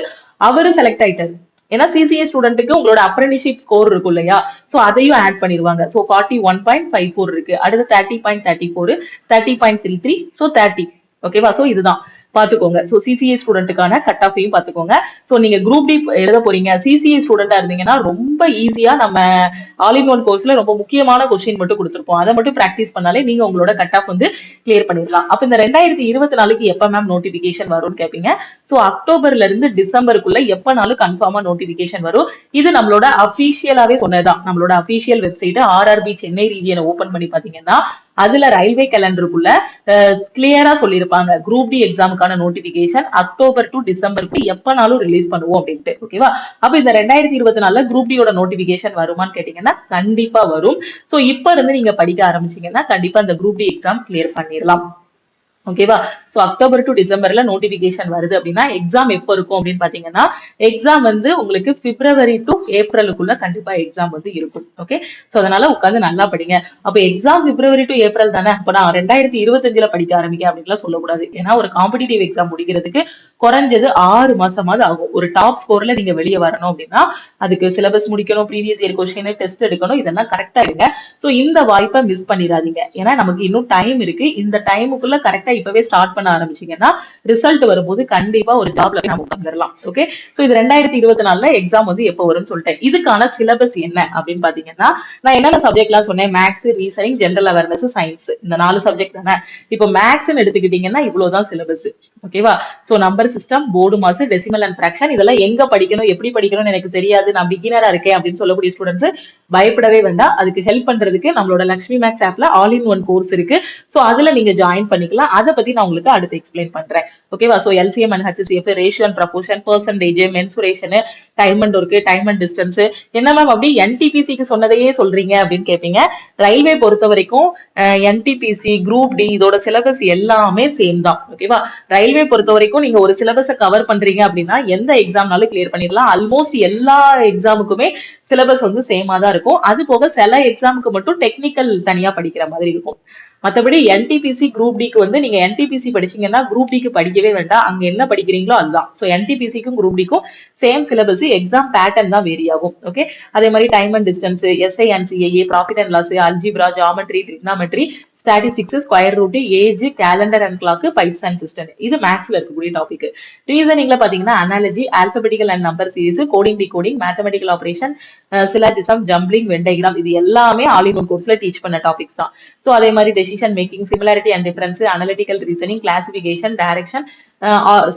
அவரு செலக்ட் ஆயிட்டாரு. ஏன்னா சிசிஏ ஸ்டூடெண்ட்டுக்கு உங்களோட அப்ரெண்டிஷிப் ஸ்கோர் இருக்கும் இல்லையா, சோ அதையும் ஆட் பண்ணிடுவாங்க. சோ 41.54 இருக்கு, அடுத்து 30.34, 30.33, சோ 30. ஓகேவா, சோ இதுதான் பாத்துக்கோங்க. சோ சிசிஏ ஸ்டூடெண்ட்டுக்கான கட் ஆஃபையும் பாத்துக்கோங்க. சோ நீங்க குரூப் டி எழுத போறீங்க, சிசிஏ ஸ்டூடெண்டா இருந்தீங்கன்னா ரொம்ப ஈஸியா நம்ம ஆல் இன் ஒன் கோர்ஸ்ல ரொம்ப முக்கியமான கொஸ்டின் மட்டும் கொடுத்துருப்போம். அதை மட்டும் பிராக்டிஸ் பண்ணாலே நீங்க உங்களோட கட் ஆஃப் வந்து கிளியர் பண்ணிடலாம். அப்ப இந்த 2024க்கு எப்ப மேம் நோட்டிபிகேஷன் வரும்னு கேட்பீங்க. சோ அக்டோபர்ல இருந்து டிசம்பருக்குள்ள எப்பனாலும் கன்ஃபார்மா நோட்டிபிகேஷன் வரும். இது நம்மளோட அபிஷியலாவே சொன்னதுதான். நம்மளோட அபிஷியல் வெப்சைட் ஆர்ஆர்பி சென்னை ரீஜியனை ஓபன் பண்ணி பாத்தீங்கன்னா அதுல ரயில்வே கேலண்டருக்குள்ள கிளியரா சொல்லியிருப்பாங்க குரூப் டி எக்ஸாமுக்கான நோட்டிபிகேஷன் அக்டோபர் டு டிசம்பருக்கு எப்பனாலும் ரிலீஸ் பண்ணுவோம் அப்படின்ட்டு. ஓகேவா? அப்ப இந்த 2024 குரூப் டியோட நோட்டிபிகேஷன் வருமான்னு கேட்டீங்கன்னா கண்டிப்பா வரும். சோ இப்ப இருந்து நீங்க படிக்க ஆரம்பிச்சீங்கன்னா கண்டிப்பா இந்த குரூப் டி எக்ஸாம் கிளியர் பண்ணிடலாம். ஓகேவா? சோ அக்டோபர் டு டிசம்பர்ல நோட்டிபிகேஷன் வருது அப்படின்னா எக்ஸாம் எப்போ இருக்கும் அப்படின்னு பாத்தீங்கன்னா எக்ஸாம் வந்து உங்களுக்கு பிப்ரவரி டு ஏப்ரலுக்குள்ள கண்டிப்பா எக்ஸாம் வந்து இருக்கும். ஓகே, சோ அதனால உட்காந்து நல்லா படிங்க. அப்ப எக்ஸாம் பிப்ரவரி டு ஏப்ரல் தானே, அப்ப நான் 2025ல படிக்க ஆரம்பிக்க அப்படின்லாம் சொல்லக்கூடாது. ஏன்னா ஒரு காம்படிட்டிவ் எக்ஸாம் முடிக்கிறதுக்கு குறைஞ்சது 6 மாசமாவது ஆகும். ஒரு டாப் ஸ்கோர்ல நீங்க வெளியே வரணும் அப்படின்னா அதுக்கு சிலபஸ் முடிக்கணும், ப்ரீவியஸ் இயர் கொஸ்டின் டெஸ்ட் எடுக்கணும், இதெல்லாம் கரெக்டா எடுங்க. சோ இந்த வாய்ப்பை மிஸ் பண்ணிடாதீங்க. ஏன்னா நமக்கு இன்னும் டைம் இருக்கு. இந்த டைமுக்குள்ள கரெக்டா இப்பவே ஸ்டார்ட் பண்ண ஆரம்பிச்சீங்கன்னா ரிசல்ட் வரும்போது கண்டிப்பா ஒரு ஜாப்ல நம்ம உட்காந்துடலாம். ஓகே, சோ இது 2024ல எக்ஸாம் வந்து எப்போ வரும்னு சொல்லிட்டேன். இதுக்கான சிலபஸ் என்ன அப்படின்னு பாத்தீங்கன்னா நான் என்னென்ன சப்ஜெக்ட்லாம் சொன்னேன், maths, reasoning, general awareness, science, இந்த 4 சப்ஜெக்ட் தானே. இப்போ மேக்ஸ் எடுத்துக்கிட்டீங்கன்னா இவ்வளவுதான் சிலபஸ். ஓகேவா? So number system, board mass, decimal and fraction, இதெல்லாம் எங்க படிக்கணும் எப்படி படிக்கணும்னு எனக்கு தெரியாது, நான் பிகினரா இருக்கேன் அப்படின்னு சொல்லக்கூடிய ஸ்டூடெண்ட்ஸ் பயப்படவே வேண்டாம். அதுக்கு ஹெல்ப் பண்றதுக்கு நம்மளோட லக்ஷ்மி மேக்ஸ் ஆப்ல ஆல் இன் ஒன் கோர்ஸ் இருக்கு. சோ அதுல நீங்க ஜாயின் பண்ணிக்கலாம். அதை பத்தி நான் உங்களுக்கு அடுத்து எக்ஸ்பிளைன் பண்றேன். ஓகேவா? So LCM and HCF, ratio and proportion, percentage, mensuration, time and work, time and distance, என்ன மேம் அப்படி என்டிபிசிக்கு சொன்னதையே சொல்றீங்க அப்படின்னு கேட்பீங்க. ரயில்வே பொறுத்த வரைக்கும் என்டிபிசி, குரூப் டி இதோட சிலபஸ் எல்லாமே சேம் தான். ஓகேவா? ரயில்வே பொறுத்த வரைக்கும் நீங்க ஒரு சிலபஸை கவர் பண்றீங்க அப்படின்னா எந்த எக்ஸாம்னாலும் கிளியர் பண்ணிடலாம். ஆல்மோஸ்ட் எல்லா எக்ஸாமுக்குமே சிலபஸ் வந்து சேமா தான் இருக்கும். அது போக சில எக்ஸாமுக்கு மட்டும் டெக்னிக்கல் தனியா படிக்கிற மாதிரி இருக்கும். மற்றபடி என்டிபிசி குரூப் டிக்கு வந்து நீங்க என்டிபிசி படிச்சீங்கன்னா குரூப் டிக்கு படிக்கவே வேண்டாம். அங்க என்ன படிக்கிறீங்களோ அதுதான். ஸோ என்டிபிசிக்கும் குரூப் டிக்கும் சேம் சிலபஸ், எக்ஸாம் பேட்டர்ன் தான் வேரி ஆகும். ஓகே, அதே மாதிரி time and distance, SI and CI, profit and loss, algebra, geometry, trigonometry, statistics, square root, age, calendar and clock, pipes and cistern, இது மேக்ஸ்ல இருக்கக்கூடிய டாபிக். ரீசனிங்ல பாத்தீங்கன்னா analogy, alphabetical and number series, coding, decoding, mathematical operation, syllogism, jumbling, Venn diagram, இது எல்லாமே all in one கோர்ஸ்ல teach பண்ண topics தான். ஸோ அதே மாதிரி decision making, similarity and difference, analytical reasoning, classification, direction,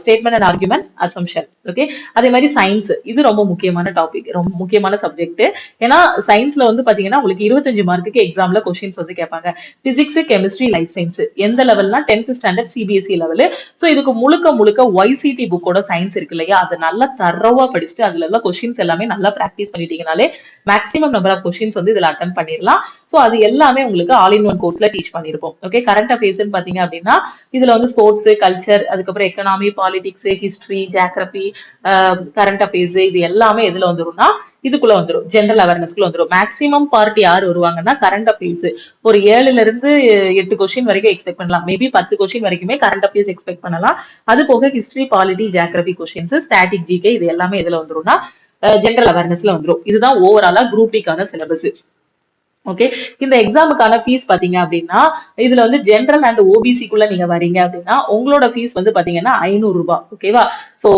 statement and argument, assumption. Okay, அதே மாதிரி science, இது ரொம்ப முக்கியமான டாபிக், ரொம்ப முக்கியமான சப்ஜெக்ட். ஏன்னா சயின்ஸ்ல வந்து பாத்தீங்கன்னா உங்களுக்கு 25 மார்க்குக்கு எக்ஸாம்ல கொஸ்டின்ஸ் வந்து கேட்பாங்க. பிசிக்ஸ், கெமிஸ்ட்ரி, லைஃப் சயின்ஸ் எந்த லெவல்னா 10th standard CBSE level. So இதுக்கு முழுக்க முழுக்க ஒய்சிடி புக்கோட சயின்ஸ் இருக்கு இல்லையா, அதை நல்லா தரவா படிச்சுட்டு அதுல உள்ள கொஸ்டின்ஸ் எல்லாமே நல்லா பிராக்டிஸ் பண்ணிட்டீங்கனாலே மேக்ஸிமம் நம்பர் ஆஃப் கொஸ்டின்ஸ் வந்து இதுல அட்டன் பண்ணிடலாம். ஸோ அது எல்லாமே உங்களுக்கு ஆல் இன் ஒன் கோர்ஸ்ல டீச் பண்ணிருப்போம். ஓகே, கரண்ட் அஃபேர்ஸ் பாத்தீங்க அப்படின்னா இதுல வந்து ஸ்போர்ட்ஸ், கல்ச்சர், அதுக்கப்புறம் economy, politics, history, geography, current affairs, இது எல்லாமே எதுல வந்துரும்னா இதுக்குள்ள வந்துடும், ஜெனரல் அவேர்னஸ்க்குள்ள வந்துடும். மேக்ஸிமம் பார்ட்டி யார் வருவாங்கன்னா கரண்ட் அஃபேர்ஸ் ஒரு 7ல இருந்து 8 கொஸ்டின் வரைக்கும் எக்ஸ்பெக்ட் பண்ணலாம். மேபி 10 கொஸ்டின் வரைக்குமே கரண்ட் அஃபேர்ஸ் எக்ஸ்பெக்ட் பண்ணலாம். அது போக history, polity, geography questions, static, GK, இது எல்லாமே எதுல வந்துரும்னா ஜெனரல் அவேர்னஸ்ல வந்துடும். இதுதான் ஓவராலா குரூப் டிக்கான சிலபஸ். ஓகே, இந்த எக்ஸாமுக்கான ஃபீஸ் பாத்தீங்க அப்படின்னா இதுல வந்து ஜெனரல் அண்ட் ஓபிசிக்குள்ள நீங்க வரீங்க அப்படின்னா உங்களோட ஃபீஸ் வந்து பாத்தீங்கன்னா 500 ரூபாய். ஓகேவா? So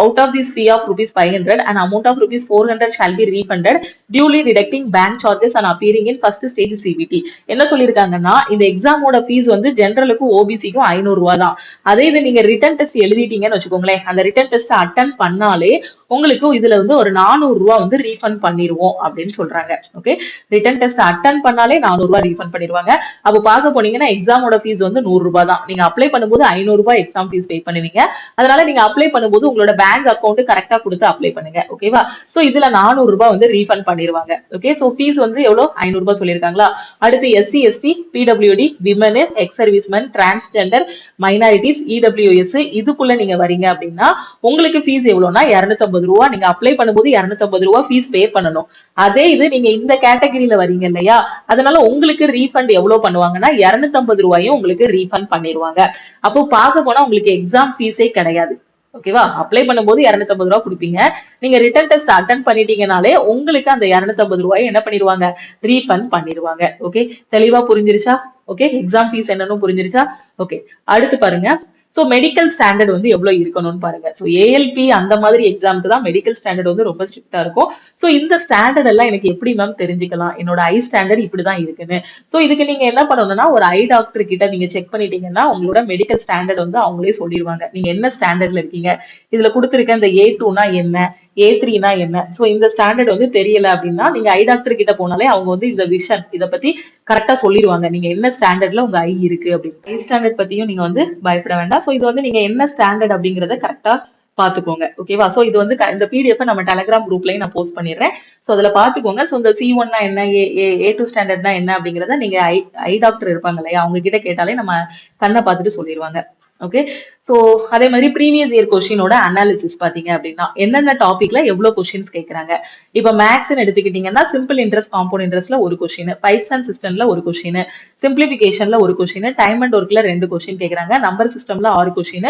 out of this fee of ₹500 and amount of ₹400 shall be refunded duly deducting bank charges and appearing in first stage CBT. என்ன சொல்லிருக்காங்கன்னா இந்த எக்ஸாமோட ஃபீஸ் வந்து ஜெனரலுக்கும் ஓபிசிக்கும் 500 ரூபாய் தான். அதே இது நீங்க ரிட்டன் டெஸ்ட் எழுதிட்டீங்கன்னு வச்சுக்கோங்களேன், அந்த ரிட்டன் டெஸ்ட் அட்டன் பண்ணாலே உங்களுக்கு இதுல வந்து ஒரு 400 ரூபாய் வந்து ரீஃபண்ட் பண்ணிடுவோம் அப்படின்னு சொல்றாங்க. ஓகே, ரிட்டன் டெஸ்ட் அட்டன் பண்ணாலே 400 ரூபாய் ரீஃபண்ட் பண்ணிடுவாங்க. அப்போ பார்க்க போனீங்கன்னா எக்ஸாமோட ஃபீஸ் வந்து 100 ரூபாய் தான். நீங்க அப்ளை பண்ணும்போது 500 ரூபாய் எக்ஸாம் ஃபீஸ் பே பண்ணுவீங்க. அதனால நீங்க அப்ளை பண்ணும்போது உங்களோட பேங்க் அக்கௌண்ட் கரெக்டா கொடுத்து அப்ளை பண்ணுங்க. ஓகேவா? சோ இதுல 400 ரூபாய் வந்து ரீஃபண்ட் பண்ணிடுவாங்க. ஓகே, சோ ஃபீஸ் வந்து எவ்வளவு? 500 ரூபாய் சொல்லிருக்காங்களா? அடுத்து SC, ST, PWD, women, ex serviceman, transgender, minorities, EWS, இதுக்குள்ள நீங்க வரீங்க அப்படின்னா உங்களுக்கு ஃபீஸ் எவ்வளவுனா 250 ரூபாய். நீங்க அப்ளை பண்ணும்போது 250 ரூபாய் ஃபீஸ் பே பண்ணணும். அதே இது நீங்க இந்த கேட்டகரியில வரீங்க இல்லையா, அதனால உங்களுக்கு ரீஃபண்ட் எவ்வளவு பண்ணுவாங்கன்னா 250 ரூபாயும் உங்களுக்கு ரீஃபண்ட் பண்ணிடுவாங்க. அப்போ பார்க்க போனா உங்களுக்கு எக்ஸாம் ஃபீஸே கிடையாது. ஓகேவா? அப்ளை பண்ணும்போது 250 ரூபாய் கொடுப்பீங்க. நீங்க ரிட்டன் டெஸ்ட் அட்டன் பண்ணிட்டீங்கனாலே உங்களுக்கு அந்த 250 ரூபாய் என்ன பண்ணிடுவாங்க? ரீஃபண்ட் பண்ணிடுவாங்க. ஓகே, தெளிவா புரிஞ்சிருச்சா? ஓகே, எக்ஸாம் ஃபீஸ் என்னன்னு புரிஞ்சிருச்சா? ஓகே, அடுத்து பாருங்க, ஸோ மெடிக்கல் ஸ்டாண்டர்ட் வந்து எவ்வளவு இருக்கணும்னு பாருங்க. ஸோ ஏஎல்பி அந்த மாதிரி எக்ஸாமுக்கு தான் மெடிக்கல் ஸ்டாண்டர்ட் வந்து ரொம்ப ஸ்ட்ரிக்டா இருக்கும். ஸோ இந்த ஸ்டாண்டர்ட் எல்லாம் எனக்கு எப்படி மேம் தெரிஞ்சுக்கலாம், என்னோட ஐ ஸ்டாண்டர்ட் இப்படிதான் இருக்குன்னு. ஸோ இதுக்கு நீங்க என்ன பண்ணணும்னா, ஒரு ஐ டாக்டர் கிட்ட நீங்க செக் பண்ணிட்டீங்கன்னா உங்களோட மெடிக்கல் ஸ்டாண்டர்ட் வந்து அவங்களே சொல்லிடுவாங்க. நீங்க என்ன ஸ்டாண்டர்ட்ல இருக்கீங்க, இதுல கொடுத்துருக்க இந்த A2னா என்ன, A3னா என்ன. ஸோ இந்த ஸ்டாண்டர்ட் வந்து தெரியல அப்படின்னா நீங்க ஐ டாக்டர் கிட்ட போனாலே அவங்க வந்து இந்த விஷன் இதை பத்தி கரெக்டா சொல்லிடுவாங்க. நீங்க என்ன ஸ்டாண்டர்ட்ல உங்க ஐ இருக்கு அப்படின்னு. ஐ ஸ்டாண்டர்ட் பத்தியும் நீங்க வந்து பயப்பட வேண்டாம். ஸோ இது வந்து நீங்க என்ன ஸ்டாண்டர்ட் அப்படிங்கறத கரெக்டா பாத்துக்கோங்க. ஓகேவா? சோ இது வந்து இந்த பிடிஎஃப் நம்ம டெலிகிராம் குரூப்லயும் நான் போஸ்ட் பண்ணிடுறேன். சோ அதுல பாத்துக்கோங்க. சோ இந்த C1னா என்ன, A2 ஸ்டாண்டர்ட்னா என்ன அப்படிங்கறத நீங்க ஐ டாக்டர் இருப்பாங்க இல்லையா, அவங்க கிட்ட கேட்டாலே நம்ம கண்ணை பார்த்துட்டு சொல்லிடுவாங்க. ஓகே. சோ அதே மாதிரி ப்ரீவியஸ் இயர் கொஸ்டினோட அனாலிசிஸ் பாத்தீங்க அப்படின்னா என்னென்ன டாபிக்ல எவ்வளவு கொஸ்டின்ஸ் கேட்கறாங்க. இப்ப மேக்ஸ் எடுத்துக்கிட்டீங்கன்னா சிம்பிள் இன்ட்ரெஸ்ட், காம்பவுண்ட் இன்ட்ரெஸ்ட்ல ஒரு கொஸ்டின், பைப்ஸ் அண்ட் சிஸ்டம்ல ஒரு கொஸ்டின், சிம்பிளிபிகேஷன்ல ஒரு கொஸ்டின், டைம் அண்ட் ஒர்க்ல 2 கொஸ்டின் கேட்கறாங்க, நம்பர் சிஸ்டம்ல 6 கொஸ்டின்,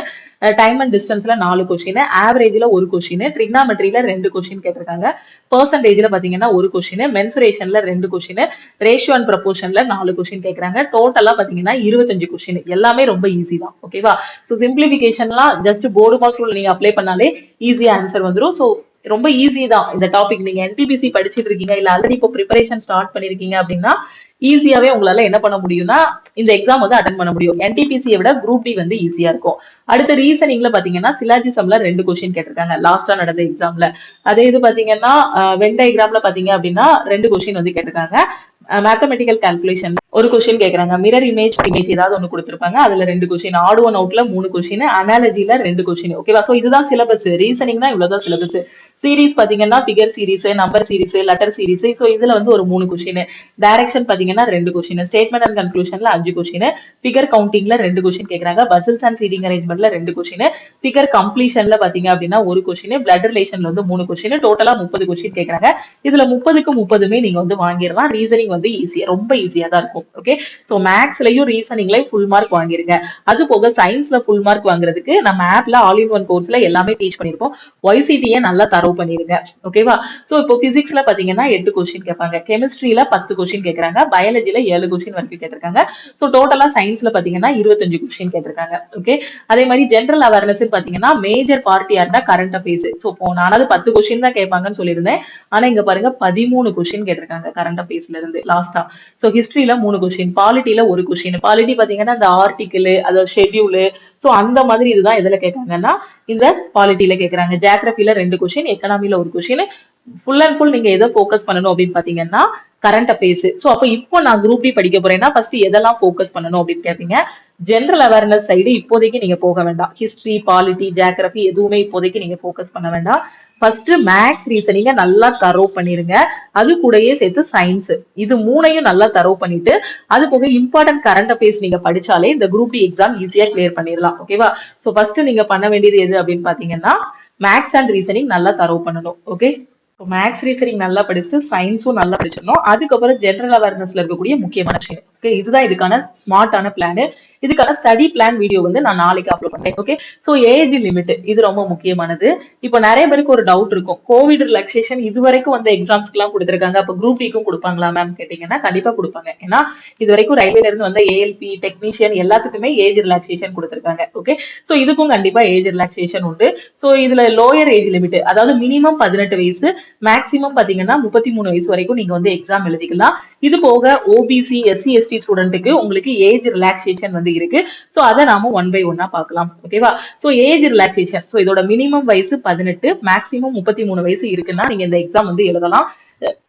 டைம் அண்ட் டிஸ்டன்ஸ்ல 4 கொஸ்டின், ஆவரேஜ்ல ஒரு கொஸ்டின், ட்ரிக்னாமெட்ரியில 2 கொஸ்டின் கேட்டிருக்காங்க, பெர்சன்டேஜ்ல பாத்தீங்கன்னா ஒரு கொஸ்டின், மென்சுரேஷன்ல 2 கொஸ்டின், ரேஷியோ அண்ட் ப்ரொபோர்ஷன்ல 4 கொஸ்டின் கேட்கறாங்க. டோட்டலா பாத்தீங்கன்னா 25 கொஸ்டின். எல்லாமே ரொம்ப ஈஸி தான். ஓகேவா? ஸோ சிம்பிளிபிகேஷன்லாம் ஜஸ்ட் போர்டு மாஸ் ரூல் நீங்க அப்ளை பண்ணாலே ஈஸியா ஆன்சர் வந்துடும். ஸோ ரொம்ப ஈஸி தான் இந்த டாபிக். நீங்க என்டிபிசி படிச்சுட்டு இருக்கீங்க இல்ல ஆல்ரெடி இப்போ ப்ரிப்பரேஷன் ஸ்டார்ட் பண்ணிருக்கீங்க அப்படின்னா ஈஸியாவே உங்களால என்ன பண்ண முடியும்னா இந்த எக்ஸாம் வந்து அட்டன் பண்ண முடியும். என்டிபிசியை விட குரூப் டி வந்து ஈஸியா இருக்கும். அடுத்த ரீசனிங்ல பாத்தீங்கன்னா சிலாஜிசம்ல 2 கொஸ்டின் கேட்டிருக்காங்க லாஸ்டா நடந்த எக்ஸாம்ல. அதே இது பாத்தீங்கன்னா வென் டயக்ராம்ல பாத்தீங்க அப்படின்னா 2 கொஸ்டின் வந்து கேட்டிருக்காங்க. மேத்தமெட்டிக்கல் கால்குலேஷன் ஒரு கொஸ்டின் கேக்குறாங்க, மிரர் இமேஜ் இமேஜ் ஏதாவது ஒண்ணு கொடுத்திருப்பாங்க, அதுல 2 கொஸ்டின், ஆட் ஒன் அவுட்ல 3 கொஸ்டின், அனாலஜில 2 கொஸ்டின். ஓகேவா? சோ இதுதான் சிலபஸ். ரீசனிங்னா இவ்வளவுதான் சிலபஸ். சீரிஸ் பாத்தீங்கன்னா figure series, number series, letter series. So இதுல வந்து ஒரு 3 கொஸ்டின், டைரக்ஷன் பாத்தீங்கன்னா 2 கொஸ்டின், ஸ்டேட்மெண்ட் அண்ட் கன்க்ளூஷன்ல 5 கொஸ்டின், ஃபிகர் கவுண்டிங்ல 2 கொஸ்டின் கேக்குறாங்க, பசில்ஸ் அண்ட் சீட்டிங் அரேஞ்ச்மெண்ட்ல 2 கொஸ்டின், ஃபிகர் கம்ப்ளீஷன்ல பாத்தீங்க அப்படின்னா ஒரு கொஸ்டின், பிளட் ரிலேஷன்ல வந்து 3 கொஸ்டின், டோட்டலா 30 கொஸ்டின் கேக்குறாங்க. இதுல 30க்கு 30மே நீங்க வந்து வாங்கிடலாம். ரீசனிங் வந்து ஈஸியா, ரொம்ப ஈஸியா தான் இருக்கும். ஓகே. சோ மேக்ஸ்லயும் ரீசனிங்லயும் ஃபுல் மார்க் வாங்கிருங்க. அது போக சயின்ஸ்ல ஃபுல் மார்க் வாங்குறதுக்கு நம்ம ஆப்ல ஆல் இன் ஒன் கோர்ஸ்ல எல்லாமே டீச் பண்ணிருப்போம். YCTயை நல்லா தரவு பண்ணிருங்க. ஓகேவா? சோ இப்போ பிசிக்ஸ்ல பாத்தீங்கன்னா 8 கொஸ்டின் கேட்பாங்க, கெமிஸ்ட்ரியில 10 கொஸ்டின் கேட்கறாங்க, பயாலஜில 7 கொஸ்டின் வரைக்கும் கேட்டிருக்காங்க. சோ டோட்டலா சயின்ஸ்ல பாத்தீங்கன்னா 25 கொஸ்டின் கேட்டிருக்காங்க. ஓகே. அதே மாதிரி ஜெனரல் அவேர்னஸ் பாத்தீங்கன்னா மேஜர் பார்ட்டியா இருந்தா கரண்ட் அஃபேர்ஸ். சோ நானாவது 10 கொஸ்டின் தான் கேட்பாங்கன்னு சொல்லியிருந்தேன். ஆனா இங்க பாருங்க 13 கொஸ்டின் கேட்டிருக்காங்க கரண்ட் அஃபேர்ஸ்ல இருந்து லாஸ்டா. சோ ஹிஸ்டரியில 3 கொஸ்டின், பாலிட்டில ஒரு கொஸ்டின். பாலிட்டி பாத்தீங்கன்னா இந்த ஆர்டிகிள், அதாவது ஷெட்யூல். சோ அந்த மாதிரி இதுதான் எதுல கேட்காங்கன்னா இந்த பாலிட்டில கேக்குறாங்க. ஜியோகிராஃபில 2 கொஸ்டின், எக்கனாமில ஒரு கொஸ்டின். ஃபுல் அண்ட் ஃபுல் நீங்க எதை ஃபோக்கஸ் பண்ணணும் அப்படின்னு பாத்தீங்கன்னா கரண்ட் அஃபேர்ஸ். சோ அப்ப இப்போ நான் குரூப் டி படிக்க போறேன்னா ஃபர்ஸ்ட் எதெல்லாம் ஃபோக்கஸ் பண்ணணும் அப்படின்னு கேட்பீங்க. ஜெனரல் அவேர்னஸ் சைடு இப்போதைக்கு நீங்க போக வேண்டாம். ஹிஸ்டரி, பாலிட்டி, ஜியோகிராஃபி எதுவுமே இப்போதைக்கு நீங்க ஃபோக்கஸ் பண்ண வேண்டாம். ஃபர்ஸ்ட் மேக்ஸ் ரீசனிங்க நல்லா தரவு பண்ணிருங்க. அது கூடயே சேர்த்து சயின்ஸ், இது மூணையும் நல்லா தரவு பண்ணிட்டு அது போக இம்பார்ட்டன்ட் கரண்ட் அஃபேர்ஸ் நீங்க படிச்சாலே இந்த குரூப் டி எக்ஸாம் ஈஸியா கிளியர் பண்ணிடலாம். ஓகேவா? சோ ஃபர்ஸ்ட் நீங்க பண்ண வேண்டியது எது அப்படின்னு பாத்தீங்கன்னா மேக்ஸ் அண்ட் ரீசனிங் நல்லா தரவு பண்ணணும். ஓகே. மேக்ஸ் ரீசனிங் நல்லா படிச்சுட்டு சயின்ஸும் நல்லா படிச்சிடணும். அதுக்கப்புறம் ஜெனரல் அவேர்னஸ்ல இருக்கக்கூடிய முக்கியமான விஷயம். ஓகே. இதுதான் இதுக்கான ஸ்மார்ட்டான பிளான். இதுக்கான ஸ்டடி பிளான் வீடியோ வந்து நான் நாளைக்கு அப்லோட் பண்றேன். ஓகே. சோ ஏஜ் லிமிட் இது ரொம்ப முக்கியமானது. இப்போ நிறைய பேருக்கு ஒரு டவுட் இருக்கும், கோவிட் ரிலாக்ஸேஷன் இது வரைக்கும் வந்து எக்ஸாம்ஸ்க்கு எல்லாம் கொடுத்திருக்காங்க, அப்ப குரூப் டிக்கும் கொடுப்பாங்களா மேம் கேட்டீங்கன்னா கண்டிப்பா கொடுப்பாங்க. ஏன்னா இது வரைக்கும் ரயில்வேல இருந்து வந்த ஏஎல்பி டெக்னீஷியன் எல்லாத்துக்குமே ஏஜ் ரிலாக்ஸேஷன் கொடுத்திருக்காங்க. ஓகே. சோ இதுக்கும் கண்டிப்பா ஏஜ் ரிலாக்ஸேஷன் உண்டு. சோ இதுல லோயர் ஏஜ் லிமிட், அதாவது மினிமம் 18 வயசு, மேக்ஸிமம் பாத்தீங்கன்னா 33 வயசு வரைக்கும் நீங்க வந்து எக்ஸாம் எழுதிக்கலாம். இது போக ஓபிசி, SC, ST ஸ்டூடெண்ட்டுக்கு உங்களுக்கு ஏஜ் ரிலாக்ஸேஷன் வந்து இருக்கு. சோ அதை நாம ஒன் பை ஒன்னா பார்க்கலாம். ஓகேவா? சோ ஏஜ் ரிலாக்ஸேஷன், சோ இதோட மினிமம் வயசு 18, மேக்ஸிமம் 33 வயசு இருக்குன்னா நீங்க இந்த எக்ஸாம் வந்து எழுதலாம்.